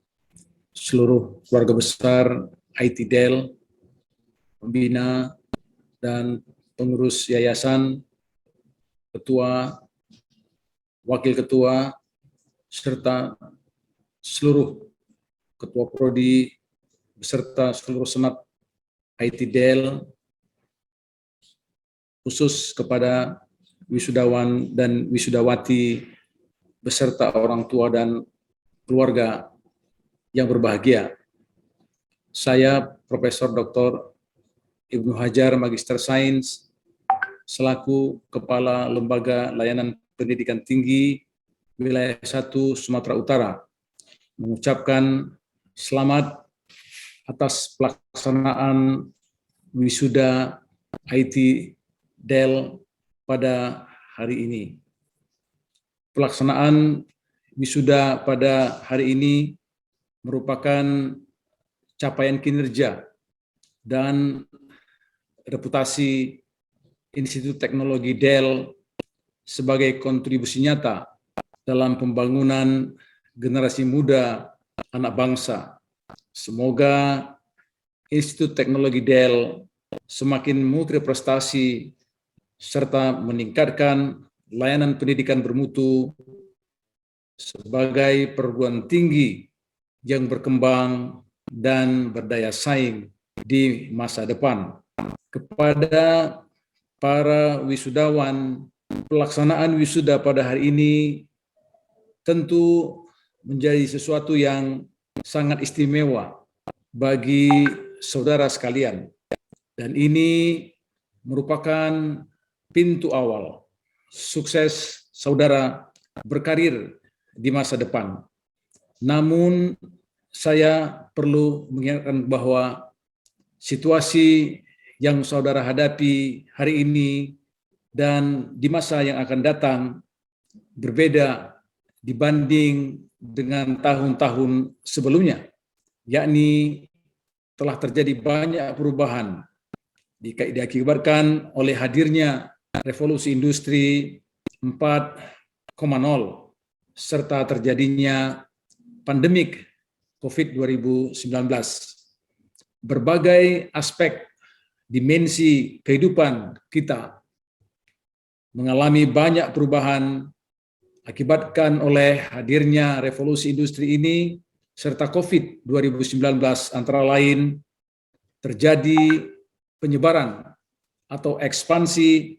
seluruh keluarga besar IT Del, pembina dan pengurus yayasan, ketua, wakil ketua, serta seluruh ketua prodi beserta seluruh senat IT Del, khusus kepada wisudawan dan wisudawati beserta orang tua dan keluarga yang berbahagia. Saya Profesor Dr. Ibnu Hajar, Magister Sains, selaku Kepala Lembaga Layanan Pendidikan Tinggi Wilayah 1 Sumatera Utara, mengucapkan selamat atas pelaksanaan wisuda IT Del pada hari ini. Pelaksanaan wisuda pada hari ini merupakan capaian kinerja dan reputasi Institut Teknologi Del sebagai kontribusi nyata dalam pembangunan generasi muda anak bangsa. Semoga Institut Teknologi Del semakin multiprestasi serta meningkatkan layanan pendidikan bermutu sebagai perguruan tinggi yang berkembang dan berdaya saing di masa depan. Kepada para wisudawan, pelaksanaan wisuda pada hari ini tentu menjadi sesuatu yang sangat istimewa bagi saudara sekalian, dan ini merupakan pintu awal sukses saudara berkarir di masa depan. Namun saya perlu mengingatkan bahwa situasi yang saudara hadapi hari ini dan di masa yang akan datang berbeda dibanding dengan tahun-tahun sebelumnya, yakni telah terjadi banyak perubahan diakibatkan oleh hadirnya revolusi industri 4.0 serta terjadinya pandemik COVID-19. Berbagai aspek dimensi kehidupan kita mengalami banyak perubahan akibatkan oleh hadirnya revolusi industri ini serta COVID 2019, antara lain terjadi penyebaran atau ekspansi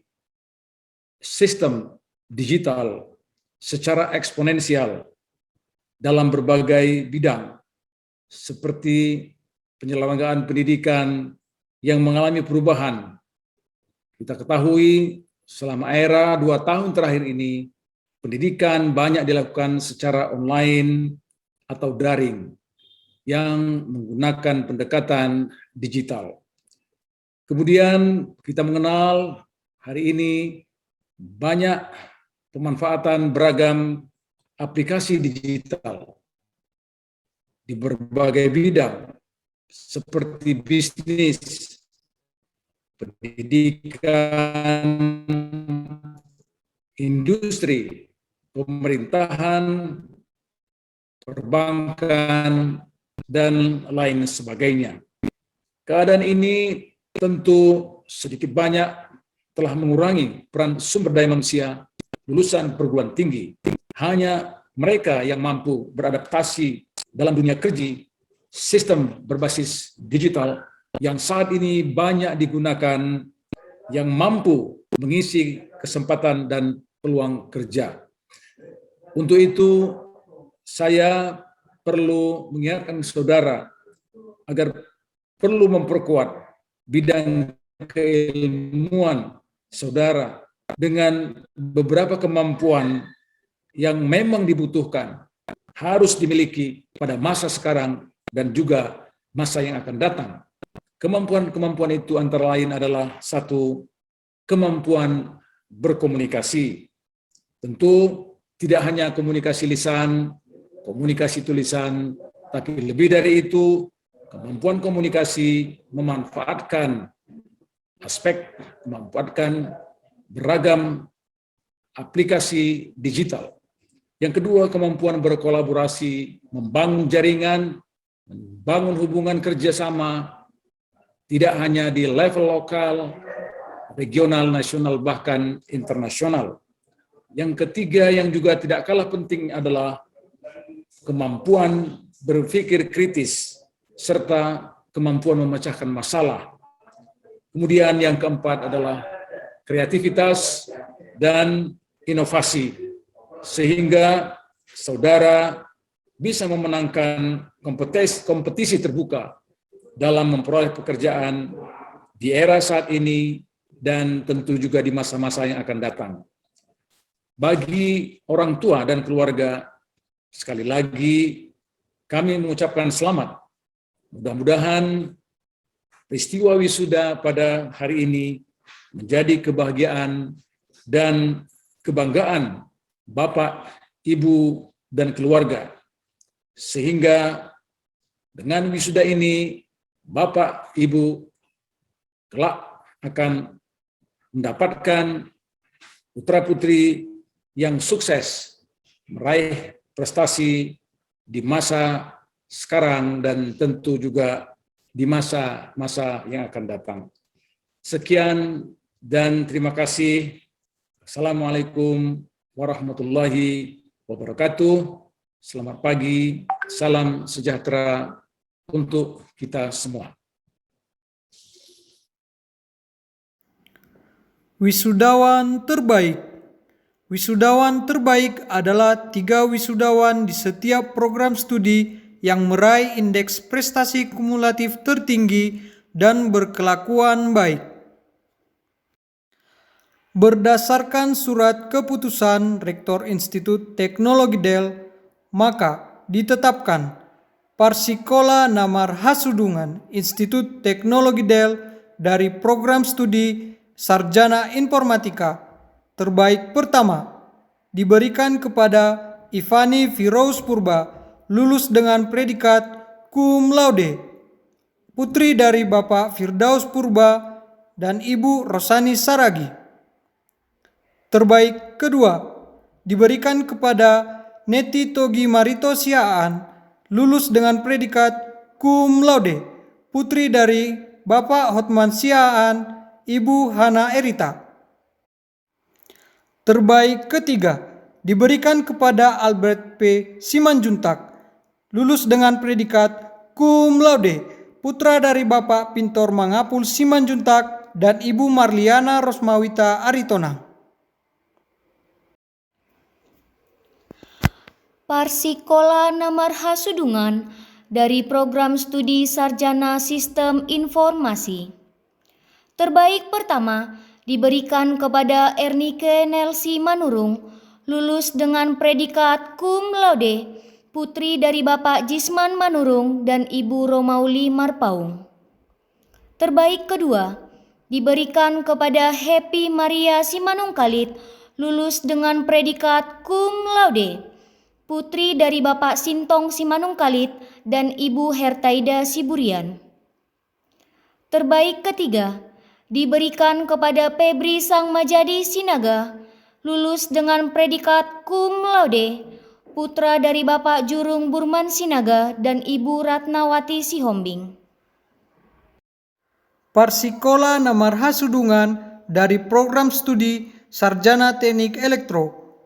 sistem digital secara eksponensial dalam berbagai bidang seperti penyelenggaraan pendidikan yang mengalami perubahan. Kita ketahui selama era 2 tahun terakhir ini, pendidikan banyak dilakukan secara online atau daring yang menggunakan pendekatan digital. Kemudian kita mengenal hari ini banyak pemanfaatan beragam aplikasi digital di berbagai bidang seperti bisnis, pendidikan, industri, pemerintahan, perbankan, dan lain sebagainya. Keadaan ini tentu sedikit banyak telah mengurangi peran sumber daya manusia lulusan perguruan tinggi. Hanya mereka yang mampu beradaptasi dalam dunia kerja sistem berbasis digital yang saat ini banyak digunakan yang mampu mengisi kesempatan dan peluang kerja. Untuk itu, saya perlu mengingatkan saudara agar perlu memperkuat bidang keilmuan saudara dengan beberapa kemampuan yang memang dibutuhkan, harus dimiliki pada masa sekarang dan juga masa yang akan datang. Kemampuan-kemampuan itu antara lain adalah 1, kemampuan berkomunikasi. Tentu tidak hanya komunikasi lisan, komunikasi tulisan, tapi lebih dari itu, kemampuan komunikasi memanfaatkan beragam aplikasi digital. Yang kedua, kemampuan berkolaborasi, membangun jaringan, membangun hubungan kerjasama, tidak hanya di level lokal, regional, nasional, bahkan internasional. Yang ketiga yang juga tidak kalah penting adalah kemampuan berpikir kritis, serta kemampuan memecahkan masalah. Kemudian yang keempat adalah kreativitas dan inovasi, sehingga saudara bisa memenangkan kompetisi terbuka dalam memperoleh pekerjaan di era saat ini dan tentu juga di masa-masa yang akan datang. Bagi orang tua dan keluarga, sekali lagi kami mengucapkan selamat. Mudah-mudahan peristiwa wisuda pada hari ini menjadi kebahagiaan dan kebanggaan Bapak, Ibu, dan keluarga. Sehingga dengan wisuda ini, Bapak, Ibu kelak akan mendapatkan putra-putri yang sukses meraih prestasi di masa sekarang dan tentu juga di masa-masa yang akan datang. Sekian dan terima kasih. Assalamualaikum warahmatullahi wabarakatuh. Selamat pagi, salam sejahtera untuk kita semua. Wisudawan terbaik. Wisudawan terbaik adalah 3 wisudawan di setiap program studi yang meraih indeks prestasi kumulatif tertinggi dan berkelakuan baik. Berdasarkan surat keputusan Rektor Institut Teknologi Del, maka ditetapkan Parsikola Namar Hasudungan Institut Teknologi Del dari program studi Sarjana Informatika terbaik pertama diberikan kepada Ivani Firdaus Purba, lulus dengan predikat cum laude, putri dari Bapak Firdaus Purba dan Ibu Rosani Saragi. Terbaik kedua diberikan kepada Neti Togi Marito Siaan, lulus dengan predikat cum laude, putri dari Bapak Hotman Siaan, Ibu Hana Erita. Terbaik ketiga diberikan kepada Albert P. Simanjuntak, lulus dengan predikat cum laude, putra dari Bapak Pintor Mangapul Simanjuntak dan Ibu Marliana Rosmawita Aritona. Parsikola Namar Hasudungan dari program studi Sarjana Sistem Informasi. Terbaik pertama diberikan kepada Ernike Nelsi Manurung, lulus dengan predikat cum laude, putri dari Bapak Jisman Manurung dan Ibu Romauli Marpaung. Terbaik kedua, diberikan kepada Happy Maria Simanungkalit, lulus dengan predikat cum laude, putri dari Bapak Sintong Simanungkalit dan Ibu Hertaida Siburian. Terbaik ketiga, diberikan kepada Febri Sangmajadi Sinaga, lulus dengan predikat cum laude, putra dari Bapak Jurung Burman Sinaga dan Ibu Ratnawati Sihombing. Parsikola Namar Hasudungan dari program studi Sarjana Teknik Elektro.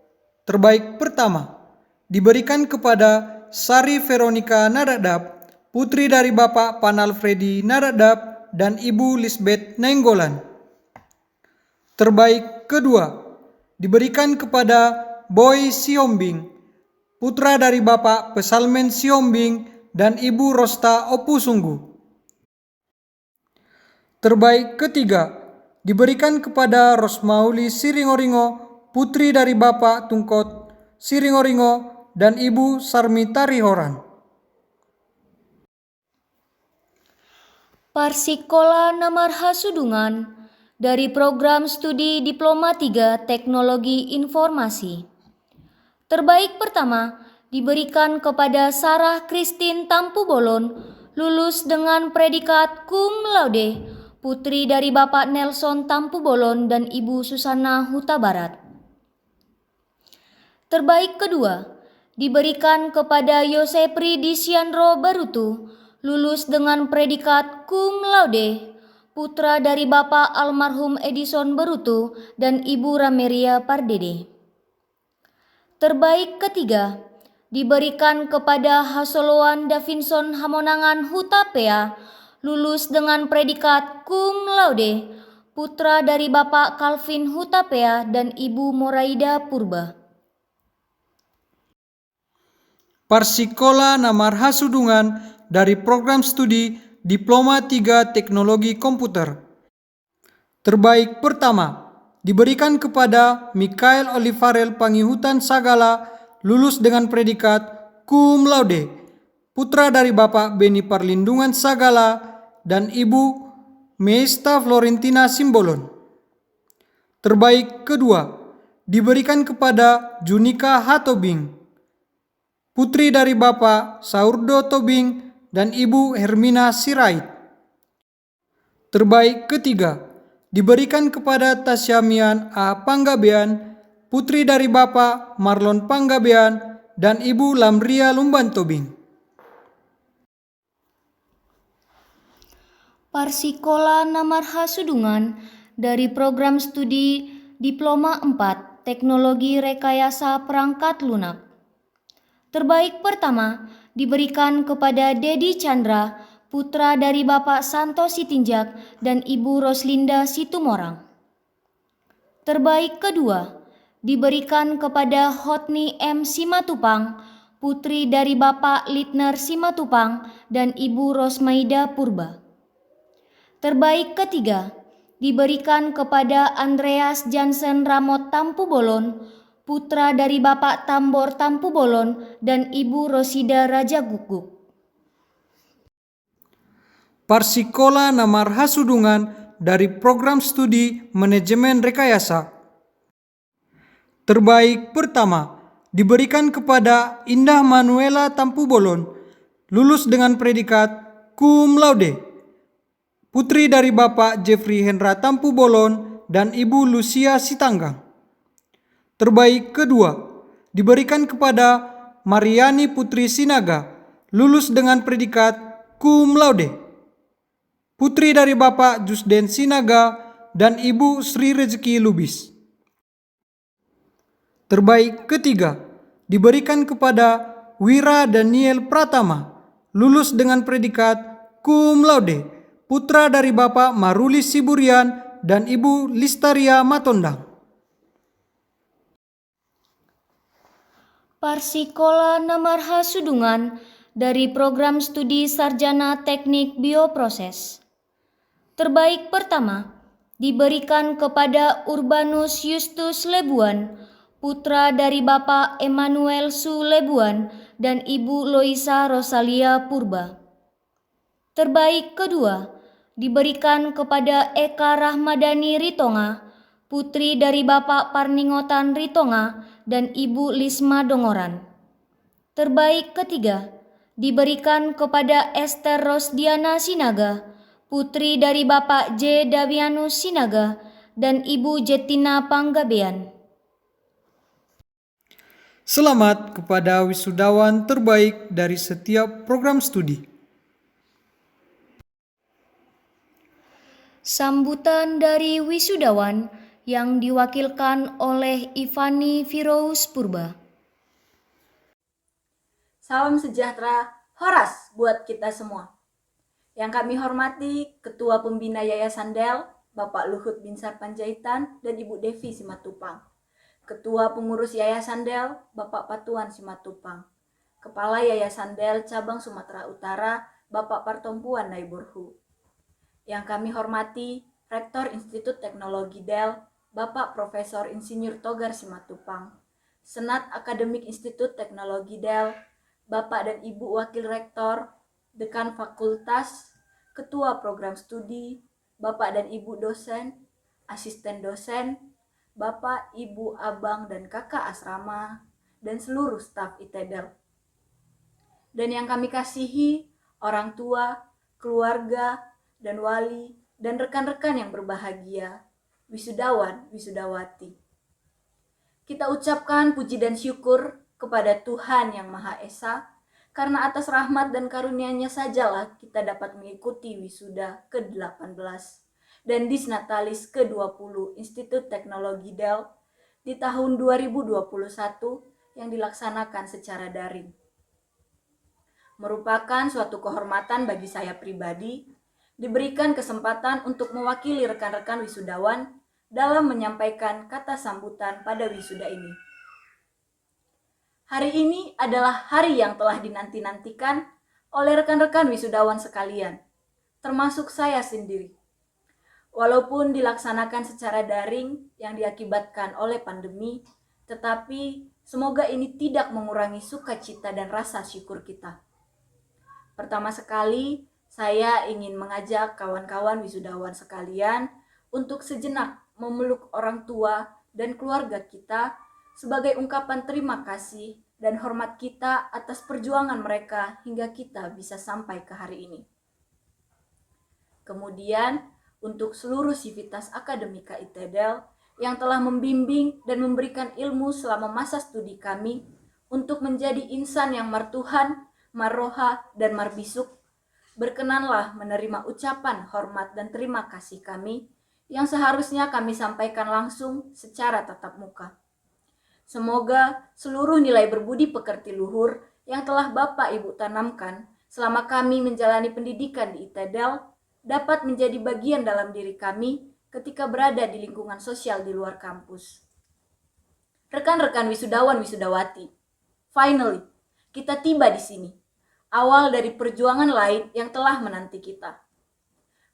Terbaik pertama, diberikan kepada Sari Veronica Nadadap, putri dari Bapak Panal Freddy Nadadap dan Ibu Lisbeth Nenggolan. Terbaik kedua, diberikan kepada Boy Siombing, putra dari Bapak Pesalmen Siombing dan Ibu Rosta Opusunggu. Terbaik ketiga, diberikan kepada Rosmauli Siringoringo, putri dari Bapak Tungkot Siringoringo dan Ibu Sarmitari Horan. Parsikola Namar Hasudungan dari program studi Diploma 3 Teknologi Informasi. Terbaik pertama diberikan kepada Sarah Christine Tampu Bolon, lulus dengan predikat cum laude, putri dari Bapak Nelson Tampu Bolon dan Ibu Susana Huta Barat. Terbaik kedua, diberikan kepada Yosepri Disiandro Barutu, lulus dengan predikat cum laude, putra dari Bapak almarhum Edison Barutu dan Ibu Rameria Pardede. Terbaik ketiga, diberikan kepada Hasoloan Davinson Hamonangan Hutapea, lulus dengan predikat cum laude, putra dari Bapak Calvin Hutapea dan Ibu Moraida Purba. Parsikola Namar Hasudungan dari program studi Diploma 3 Teknologi Komputer. Terbaik pertama, diberikan kepada Mikael Olivarel Pangihutan Sagala, lulus dengan predikat cum laude, putra dari Bapak Beni Parlindungan Sagala dan Ibu Meista Florentina Simbolon. Terbaik kedua, diberikan kepada Junika Hatobing, putri dari Bapak Saurdo Tobing dan Ibu Hermina Sirait. Terbaik ketiga, diberikan kepada Tasyamian A. Panggabean, putri dari Bapak Marlon Panggabean dan Ibu Lamria Lumban Tobing. Parsikola Namar Hasudungan dari program studi Diploma 4 Teknologi Rekayasa Perangkat Lunak. Terbaik pertama diberikan kepada Dedi Chandra, putra dari Bapak Santo Sitinjak dan Ibu Roslinda Situmorang. Terbaik kedua diberikan kepada Hotni M. Simatupang, putri dari Bapak Litner Simatupang dan Ibu Rosmaida Purba. Terbaik ketiga diberikan kepada Andreas Jansen Ramot Tampu Bolon, putra dari Bapak Tambor Tampu Bolon dan Ibu Rosida Raja Guguk. Parsikola Namar Hasudungan dari program studi Manajemen Rekayasa. Terbaik pertama diberikan kepada Indah Manuela Tampu Bolon, lulus dengan predikat cum laude, putri dari Bapak Jeffrey Hendra Tampu Bolon dan Ibu Lucia Sitanggang. Terbaik kedua diberikan kepada Mariani Putri Sinaga, lulus dengan predikat cum laude, putri dari Bapak Jusden Sinaga dan Ibu Sri Rezeki Lubis. Terbaik ketiga diberikan kepada Wira Daniel Pratama, lulus dengan predikat cum laude, putra dari Bapak Maruli Siburian dan Ibu Listaria Matondang. Parsikola Namar Hasudungan dari program studi Sarjana Teknik Bioproses. Terbaik pertama diberikan kepada Urbanus Justus Lebuan, putra dari Bapak Emmanuel Su Lebuan dan Ibu Loisa Rosalia Purba. Terbaik kedua, diberikan kepada Eka Rahmadani Ritonga, putri dari Bapak Parningotan Ritonga dan Ibu Lisma Dongoran. Terbaik ketiga, diberikan kepada Esther Rosdiana Sinaga, putri dari Bapak J. Davianus Sinaga dan Ibu Jetina Panggabean. Selamat kepada wisudawan terbaik dari setiap program studi. Sambutan dari wisudawan yang diwakilkan oleh Ivani Firous Purba. Salam sejahtera Horas buat kita semua. Yang kami hormati Ketua Pembina Yayasan DEL, Bapak Luhut Binsar Panjaitan dan Ibu Devi Simatupang. Ketua Pengurus Yayasan DEL, Bapak Patuan Simatupang. Kepala Yayasan DEL Cabang Sumatera Utara, Bapak Partompuan Naiborhu. Yang kami hormati Rektor Institut Teknologi DEL, Bapak Profesor Insinyur Togar Simatupang. Senat Akademik Institut Teknologi DEL, Bapak dan Ibu Wakil Rektor, Dekan Fakultas, Ketua Program Studi, Bapak dan Ibu dosen, asisten dosen, Bapak, Ibu, Abang, dan Kakak asrama, dan seluruh staf ITEDEL. Dan yang kami kasihi, orang tua, keluarga, dan wali, dan rekan-rekan yang berbahagia, wisudawan, wisudawati. Kita ucapkan puji dan syukur kepada Tuhan Yang Maha Esa, karena atas rahmat dan karunia-Nya sajalah kita dapat mengikuti wisuda ke-18 dan Disnatalis ke-20 Institut Teknologi DEL di tahun 2021 yang dilaksanakan secara daring. Merupakan suatu kehormatan bagi saya pribadi, diberikan kesempatan untuk mewakili rekan-rekan wisudawan dalam menyampaikan kata sambutan pada wisuda ini. Hari ini adalah hari yang telah dinanti-nantikan oleh rekan-rekan wisudawan sekalian, termasuk saya sendiri. Walaupun dilaksanakan secara daring yang diakibatkan oleh pandemi, tetapi semoga ini tidak mengurangi sukacita dan rasa syukur kita. Pertama sekali, saya ingin mengajak kawan-kawan wisudawan sekalian untuk sejenak memeluk orang tua dan keluarga kita sebagai ungkapan terima kasih dan hormat kita atas perjuangan mereka hingga kita bisa sampai ke hari ini. Kemudian, untuk seluruh sivitas akademika ITEDEL yang telah membimbing dan memberikan ilmu selama masa studi kami untuk menjadi insan yang martuhan, marroha, dan marbisuk, berkenanlah menerima ucapan hormat dan terima kasih kami yang seharusnya kami sampaikan langsung secara tatap muka. Semoga seluruh nilai berbudi pekerti luhur yang telah Bapak Ibu tanamkan selama kami menjalani pendidikan di ITEDEL dapat menjadi bagian dalam diri kami ketika berada di lingkungan sosial di luar kampus. Rekan-rekan wisudawan wisudawati, finally, kita tiba di sini, awal dari perjuangan lain yang telah menanti kita.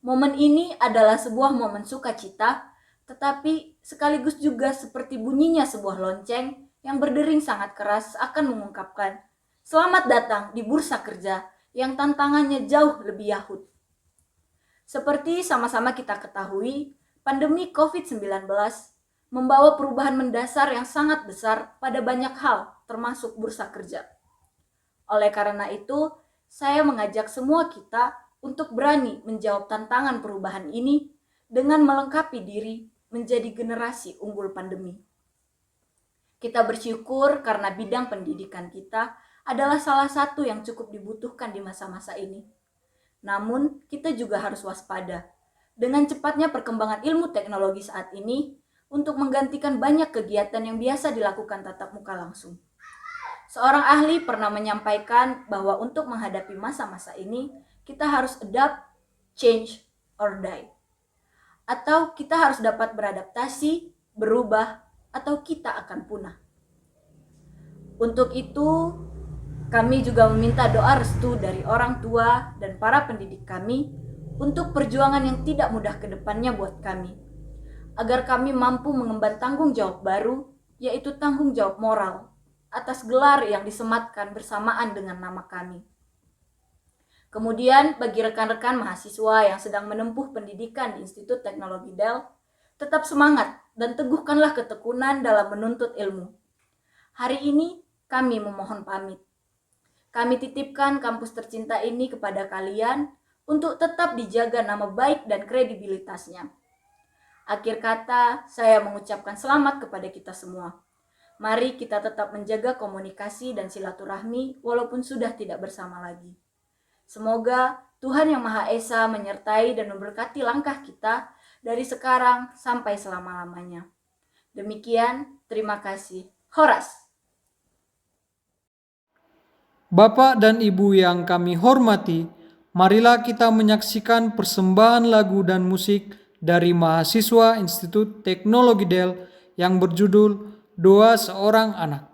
Momen ini adalah sebuah momen sukacita, tetapi sekaligus juga seperti bunyinya sebuah lonceng yang berdering sangat keras akan mengungkapkan selamat datang di bursa kerja yang tantangannya jauh lebih yahut. Seperti sama-sama kita ketahui, pandemi COVID-19 membawa perubahan mendasar yang sangat besar pada banyak hal, termasuk bursa kerja. Oleh karena itu, saya mengajak semua kita untuk berani menjawab tantangan perubahan ini dengan melengkapi diri menjadi generasi unggul pandemi. Kita bersyukur karena bidang pendidikan kita adalah salah satu yang cukup dibutuhkan di masa-masa ini. Namun, kita juga harus waspada dengan cepatnya perkembangan ilmu teknologi saat ini untuk menggantikan banyak kegiatan yang biasa dilakukan tatap muka langsung. Seorang ahli pernah menyampaikan bahwa untuk menghadapi masa-masa ini, kita harus adapt, change, or die. Atau kita harus dapat beradaptasi, berubah, atau kita akan punah. Untuk itu, kami juga meminta doa restu dari orang tua dan para pendidik kami untuk perjuangan yang tidak mudah ke depannya buat kami, agar kami mampu mengemban tanggung jawab baru, yaitu tanggung jawab moral, atas gelar yang disematkan bersamaan dengan nama kami. Kemudian, bagi rekan-rekan mahasiswa yang sedang menempuh pendidikan di Institut Teknologi Del, tetap semangat dan teguhkanlah ketekunan dalam menuntut ilmu. Hari ini, kami memohon pamit. Kami titipkan kampus tercinta ini kepada kalian untuk tetap dijaga nama baik dan kredibilitasnya. Akhir kata, saya mengucapkan selamat kepada kita semua. Mari kita tetap menjaga komunikasi dan silaturahmi walaupun sudah tidak bersama lagi. Semoga Tuhan Yang Maha Esa menyertai dan memberkati langkah kita dari sekarang sampai selama-lamanya. Demikian, terima kasih. Horas. Bapak dan Ibu yang kami hormati, marilah kita menyaksikan persembahan lagu dan musik dari mahasiswa Institut Teknologi Del yang berjudul Doa Seorang Anak.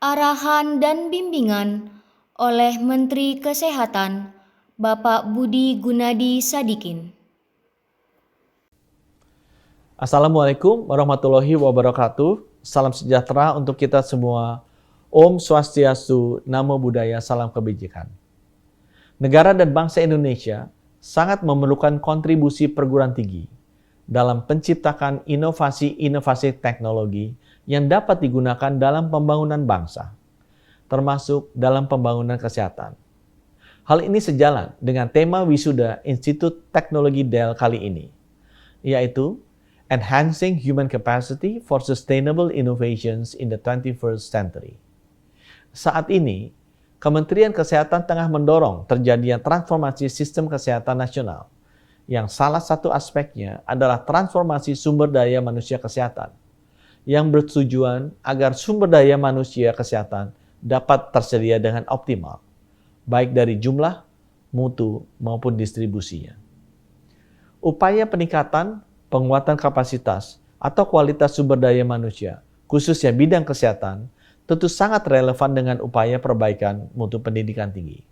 arahan dan bimbingan oleh Menteri Kesehatan Bapak Budi Gunadi Sadikin. Assalamualaikum warahmatullahi wabarakatuh. Salam sejahtera untuk kita semua. Om Swastiastu, Namo Buddhaya, salam kebajikan. Negara dan bangsa Indonesia sangat memerlukan kontribusi perguruan tinggi dalam penciptakan inovasi-inovasi teknologi yang dapat digunakan dalam pembangunan bangsa, termasuk dalam pembangunan kesehatan. Hal ini sejalan dengan tema wisuda Institut Teknologi Dell kali ini, yaitu Enhancing Human Capacity for Sustainable Innovations in the 21st Century. Saat ini, Kementerian Kesehatan tengah mendorong terjadinya transformasi sistem kesehatan nasional, yang salah satu aspeknya adalah transformasi sumber daya manusia kesehatan, yang bertujuan agar sumber daya manusia kesehatan dapat tersedia dengan optimal, baik dari jumlah, mutu, maupun distribusinya. Upaya peningkatan, penguatan kapasitas, atau kualitas sumber daya manusia, khususnya bidang kesehatan, tentu sangat relevan dengan upaya perbaikan mutu pendidikan tinggi.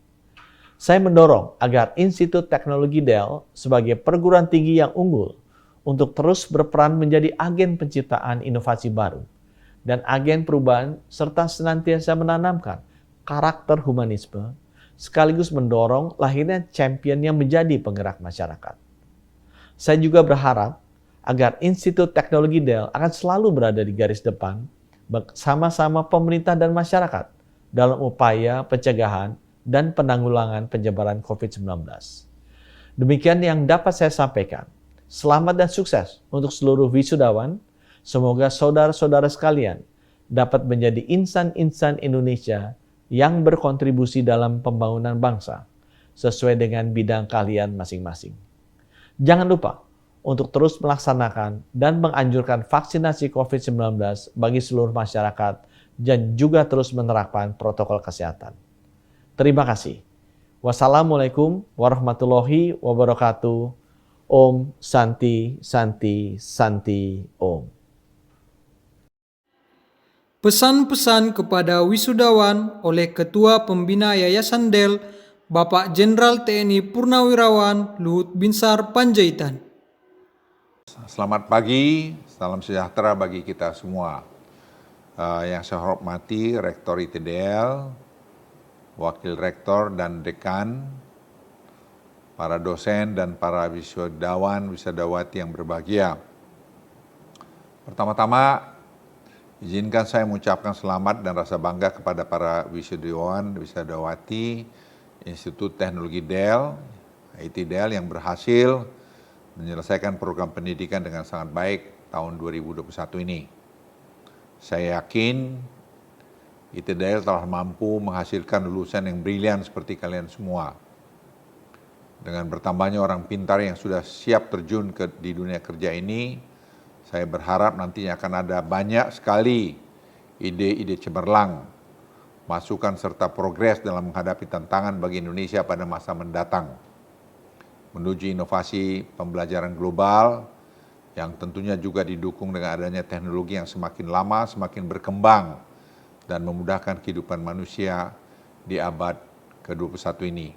Saya mendorong agar Institut Teknologi Dell sebagai perguruan tinggi yang unggul untuk terus berperan menjadi agen penciptaan inovasi baru dan agen perubahan serta senantiasa menanamkan karakter humanisme sekaligus mendorong lahirnya champion yang menjadi penggerak masyarakat. Saya juga berharap agar Institut Teknologi Dell akan selalu berada di garis depan bersama-sama pemerintah dan masyarakat dalam upaya pencegahan dan penanggulangan penyebaran COVID-19. Demikian yang dapat saya sampaikan. Selamat dan sukses untuk seluruh wisudawan. Semoga saudara-saudara sekalian dapat menjadi insan-insan Indonesia yang berkontribusi dalam pembangunan bangsa sesuai dengan bidang keahlian masing-masing. Jangan lupa untuk terus melaksanakan dan menganjurkan vaksinasi COVID-19 bagi seluruh masyarakat dan juga terus menerapkan protokol kesehatan. Terima kasih. Wassalamualaikum warahmatullahi wabarakatuh. Om Santi Santi Santi Om. Pesan-pesan kepada wisudawan oleh Ketua Pembina Yayasan Dell, Bapak Jenderal TNI Purnawirawan Luhut Binsar Panjaitan. Selamat pagi, salam sejahtera bagi kita semua. Yang saya hormati Rektor ITDL, Wakil Rektor dan Dekan, para dosen dan para wisudawan, wisudawati yang berbahagia. Pertama-tama, izinkan saya mengucapkan selamat dan rasa bangga kepada para wisudawan, wisudawati Institut Teknologi Dell, ITDL yang berhasil menyelesaikan program pendidikan dengan sangat baik tahun 2021 ini. Saya yakin ITDL telah mampu menghasilkan lulusan yang brilian seperti kalian semua. Dengan bertambahnya orang pintar yang sudah siap terjun di dunia kerja ini, saya berharap nantinya akan ada banyak sekali ide-ide cemerlang, masukan serta progres dalam menghadapi tantangan bagi Indonesia pada masa mendatang. Menuju inovasi pembelajaran global yang tentunya juga didukung dengan adanya teknologi yang semakin lama semakin berkembang dan memudahkan kehidupan manusia di abad ke-21 ini.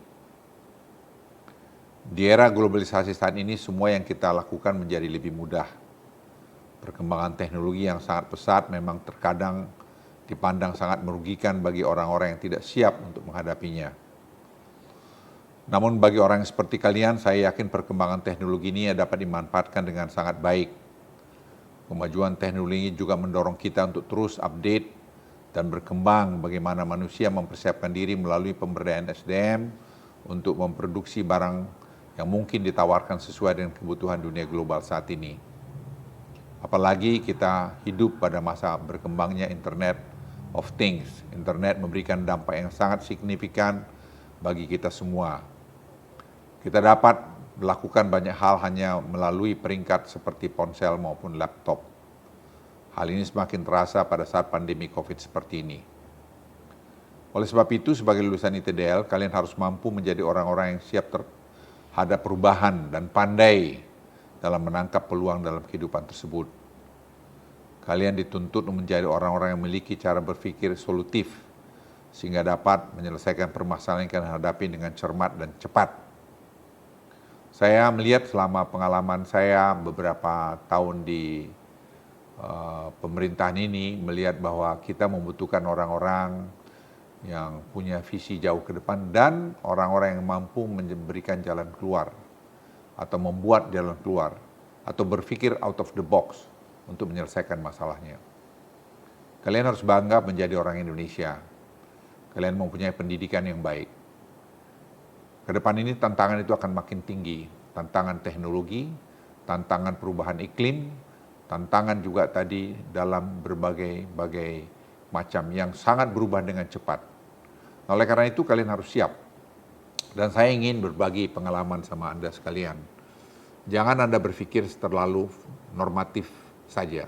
Di era globalisasi saat ini, semua yang kita lakukan menjadi lebih mudah. Perkembangan teknologi yang sangat pesat memang terkadang dipandang sangat merugikan bagi orang-orang yang tidak siap untuk menghadapinya. Namun bagi orang yang seperti kalian, saya yakin perkembangan teknologi ini dapat dimanfaatkan dengan sangat baik. Kemajuan teknologi juga mendorong kita untuk terus update dan berkembang bagaimana manusia mempersiapkan diri melalui pemberdayaan SDM untuk memproduksi barang yang mungkin ditawarkan sesuai dengan kebutuhan dunia global saat ini. Apalagi kita hidup pada masa berkembangnya Internet of Things. Internet memberikan dampak yang sangat signifikan bagi kita semua. Kita dapat melakukan banyak hal hanya melalui peringkat seperti ponsel maupun laptop. Hal ini semakin terasa pada saat pandemi COVID seperti ini. Oleh sebab itu, sebagai lulusan ITDL, kalian harus mampu menjadi orang-orang yang siap terhadap perubahan dan pandai dalam menangkap peluang dalam kehidupan tersebut. Kalian dituntut menjadi orang-orang yang memiliki cara berpikir solutif, sehingga dapat menyelesaikan permasalahan yang kalian hadapi dengan cermat dan cepat. Saya melihat selama pengalaman saya beberapa tahun di pemerintahan ini, melihat bahwa kita membutuhkan orang-orang yang punya visi jauh ke depan dan orang-orang yang mampu memberikan jalan keluar atau membuat jalan keluar atau berpikir out of the box untuk menyelesaikan masalahnya. Kalian harus bangga menjadi orang Indonesia. Kalian mempunyai pendidikan yang baik. Ke depan ini tantangan itu akan makin tinggi. Tantangan teknologi, tantangan perubahan iklim, tantangan juga tadi dalam berbagai macam yang sangat berubah dengan cepat. Oleh karena itu kalian harus siap. Dan saya ingin berbagi pengalaman sama Anda sekalian. Jangan Anda berpikir terlalu normatif saja.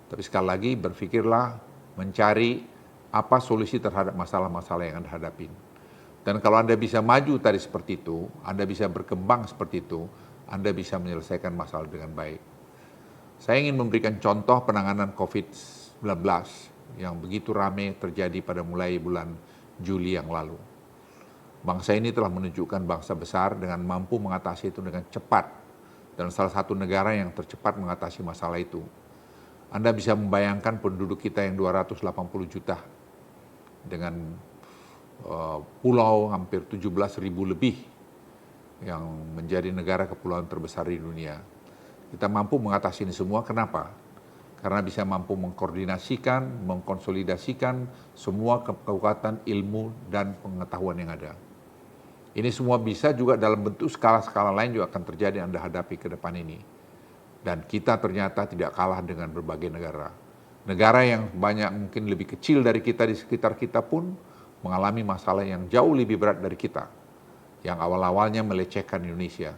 Tapi sekali lagi berpikirlah mencari apa solusi terhadap masalah-masalah yang Anda hadapi. Dan kalau Anda bisa maju tadi seperti itu, Anda bisa berkembang seperti itu, Anda bisa menyelesaikan masalah dengan baik. Saya ingin memberikan contoh penanganan COVID-19 yang begitu ramai terjadi pada mulai bulan Juli yang lalu. Bangsa ini telah menunjukkan bangsa besar dengan mampu mengatasi itu dengan cepat. Dan salah satu negara yang tercepat mengatasi masalah itu. Anda bisa membayangkan penduduk kita yang 280 juta dengan pulau hampir 17.000 lebih yang menjadi negara kepulauan terbesar di dunia. Kita mampu mengatasi ini semua, kenapa? Karena bisa mampu mengkoordinasikan, mengkonsolidasikan semua kekuatan ilmu dan pengetahuan yang ada. Ini semua bisa juga dalam bentuk skala-skala lain juga akan terjadi Anda hadapi ke depan ini. Dan kita ternyata tidak kalah dengan berbagai negara. Negara yang banyak mungkin lebih kecil dari kita di sekitar kita pun mengalami masalah yang jauh lebih berat dari kita. Yang awal-awalnya melecehkan Indonesia.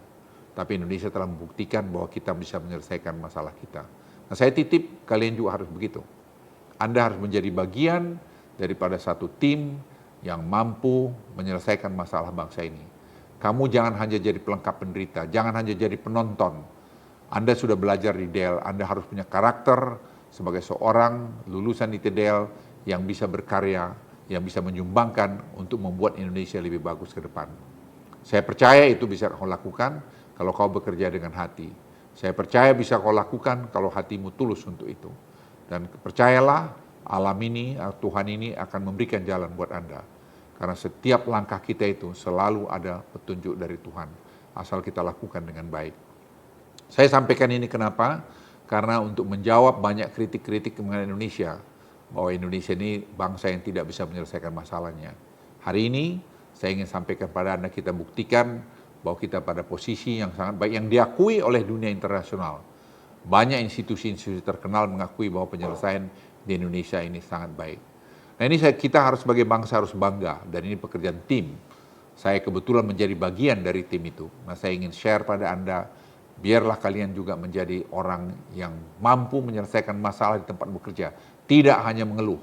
Tapi Indonesia telah membuktikan bahwa kita bisa menyelesaikan masalah kita. Nah, saya titip kalian juga harus begitu. Anda harus menjadi bagian daripada satu tim yang mampu menyelesaikan masalah bangsa ini. Kamu jangan hanya jadi pelengkap penderita, jangan hanya jadi penonton. Anda sudah belajar di DEL, Anda harus punya karakter sebagai seorang lulusan ITDEL yang bisa berkarya, yang bisa menyumbangkan untuk membuat Indonesia lebih bagus ke depan. Saya percaya itu bisa kau lakukan kalau kau bekerja dengan hati. Saya percaya bisa kau lakukan kalau hatimu tulus untuk itu. Dan percayalah, alam ini, Tuhan ini akan memberikan jalan buat Anda. Karena setiap langkah kita itu selalu ada petunjuk dari Tuhan. Asal kita lakukan dengan baik. Saya sampaikan ini kenapa? Karena untuk menjawab banyak kritik-kritik mengenai Indonesia. Bahwa Indonesia ini bangsa yang tidak bisa menyelesaikan masalahnya. Hari ini saya ingin sampaikan pada Anda, kita buktikan bahwa kita pada posisi yang sangat baik, yang diakui oleh dunia internasional. Banyak institusi-institusi terkenal mengakui bahwa penyelesaian di Indonesia ini sangat baik. Nah ini kita harus sebagai bangsa harus bangga, dan ini pekerjaan tim. Saya kebetulan menjadi bagian dari tim itu. Nah saya ingin share pada Anda, biarlah kalian juga menjadi orang yang mampu menyelesaikan masalah di tempat bekerja. Tidak hanya mengeluh,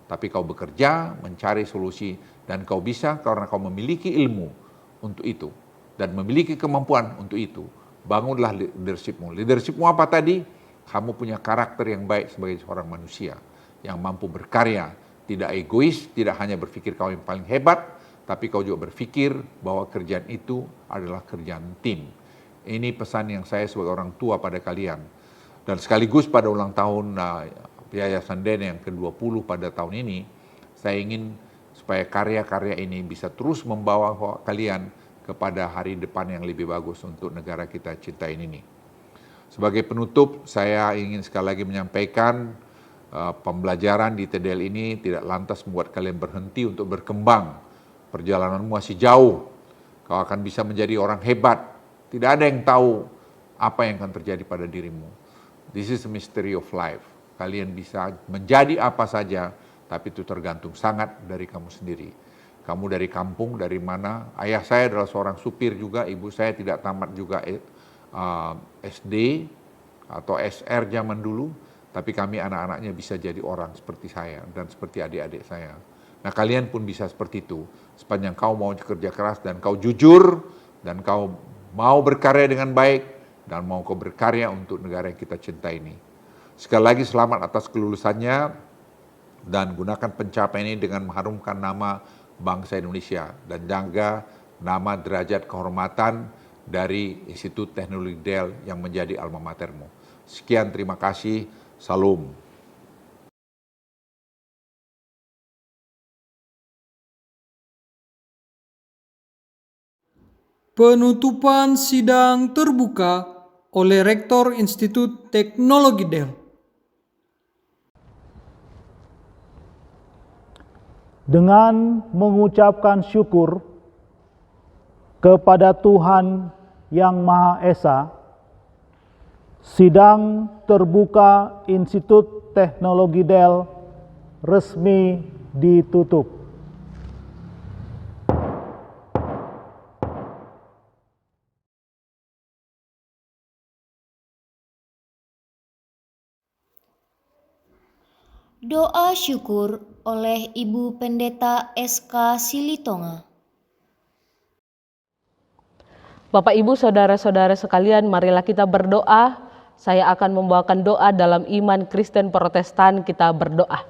tapi kau bekerja, mencari solusi, dan kau bisa karena kau memiliki ilmu untuk itu. Dan memiliki kemampuan untuk itu. Bangunlah leadershipmu. Leadershipmu apa tadi? Kamu punya karakter yang baik sebagai seorang manusia. Yang mampu berkarya. Tidak egois, tidak hanya berpikir kau yang paling hebat. Tapi kau juga berpikir bahwa kerjaan itu adalah kerjaan tim. Ini pesan yang saya sebagai orang tua pada kalian. Dan sekaligus pada ulang tahun Yayasan DEN yang ke-20 pada tahun ini. Saya ingin supaya karya-karya ini bisa terus membawa kalian kepada hari depan yang lebih bagus untuk negara kita cintain ini. Sebagai penutup, saya ingin sekali lagi menyampaikan pembelajaran di TDL ini tidak lantas membuat kalian berhenti untuk berkembang. Perjalananmu masih jauh. Kau akan bisa menjadi orang hebat. Tidak ada yang tahu apa yang akan terjadi pada dirimu. This is a mystery of life. Kalian bisa menjadi apa saja, tapi itu tergantung sangat dari kamu sendiri. Kamu dari kampung, dari mana? Ayah saya adalah seorang supir juga, ibu saya tidak tamat juga SD atau SR zaman dulu, tapi kami anak-anaknya bisa jadi orang seperti saya dan seperti adik-adik saya. Nah kalian pun bisa seperti itu, sepanjang kau mau kerja keras dan kau jujur, dan kau mau berkarya dengan baik, dan mau kau berkarya untuk negara yang kita cintai ini. Sekali lagi selamat atas kelulusannya dan gunakan pencapaian ini dengan mengharumkan nama bangsa Indonesia dan jaga nama derajat kehormatan dari Institut Teknologi Del yang menjadi alma matermu. Sekian, terima kasih. Salam. Penutupan sidang terbuka oleh Rektor Institut Teknologi Del. Dengan mengucapkan syukur kepada Tuhan Yang Maha Esa, sidang terbuka Institut Teknologi Del resmi ditutup. Doa syukur oleh Ibu Pendeta SK Silitonga. Bapak, Ibu, Saudara-saudara sekalian, marilah kita berdoa. Saya akan membawakan doa dalam iman Kristen Protestan. Kita berdoa.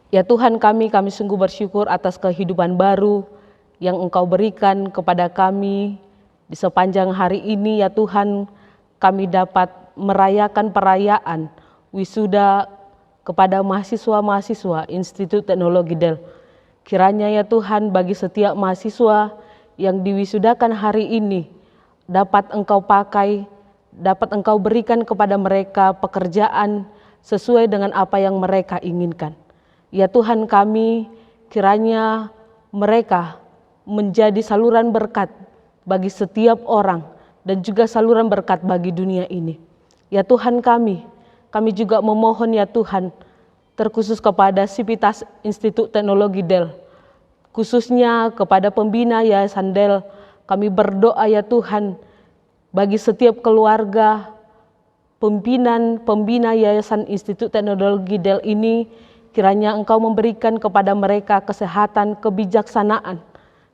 Ya Tuhan kami sungguh bersyukur atas kehidupan baru yang Engkau berikan kepada kami di sepanjang hari ini. Ya Tuhan, kami dapat merayakan perayaan wisuda kepada mahasiswa-mahasiswa Institut Teknologi Del. Kiranya ya Tuhan, bagi setiap mahasiswa yang diwisudakan hari ini dapat Engkau pakai, dapat Engkau berikan kepada mereka pekerjaan sesuai dengan apa yang mereka inginkan. Ya Tuhan kami, kiranya mereka menjadi saluran berkat bagi setiap orang dan juga saluran berkat bagi dunia ini. Ya Tuhan kami juga memohon ya Tuhan, terkhusus kepada Sivitas Institut Teknologi Del, khususnya kepada pembina Yayasan Del, kami berdoa ya Tuhan, bagi setiap keluarga, pembina Yayasan Institut Teknologi Del ini, kiranya Engkau memberikan kepada mereka kesehatan, kebijaksanaan,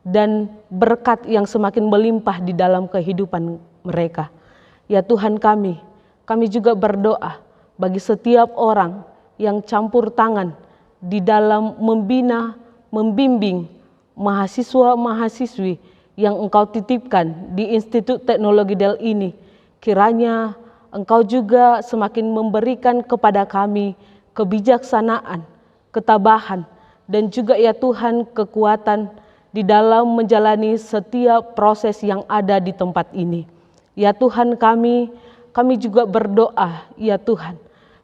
dan berkat yang semakin melimpah di dalam kehidupan mereka. Ya Tuhan kami juga berdoa bagi setiap orang yang campur tangan di dalam membina, membimbing mahasiswa-mahasiswi yang Engkau titipkan di Institut Teknologi Del ini. Kiranya Engkau juga semakin memberikan kepada kami kebijaksanaan, ketabahan, dan juga ya Tuhan kekuatan di dalam menjalani setiap proses yang ada di tempat ini. Ya Tuhan kami juga berdoa ya Tuhan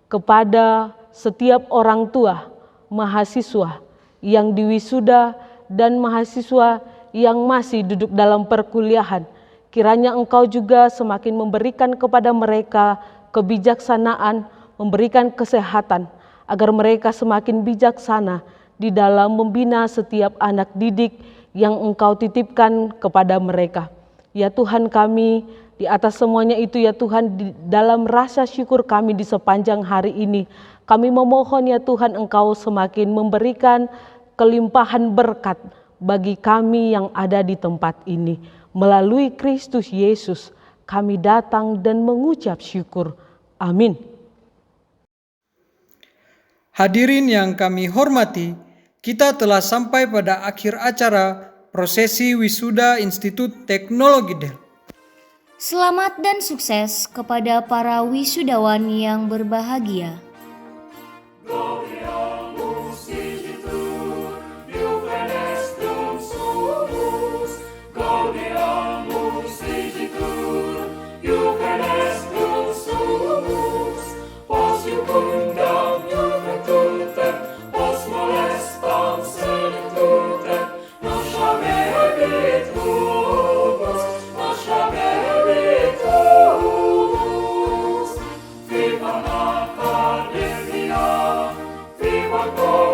kepada setiap orang tua, mahasiswa yang diwisuda dan mahasiswa yang masih duduk dalam perkuliahan. Kiranya Engkau juga semakin memberikan kepada mereka kebijaksanaan, memberikan kesehatan, agar mereka semakin bijaksana di dalam membina setiap anak didik yang Engkau titipkan kepada mereka. Ya Tuhan kami, di atas semuanya itu ya Tuhan, di dalam rasa syukur kami di sepanjang hari ini, kami memohon ya Tuhan Engkau semakin memberikan kelimpahan berkat bagi kami yang ada di tempat ini. Melalui Kristus Yesus kami datang dan mengucap syukur. Amin. Hadirin yang kami hormati, kita telah sampai pada akhir acara prosesi wisuda Institut Teknologi Del. Selamat dan sukses kepada para wisudawan yang berbahagia. Viva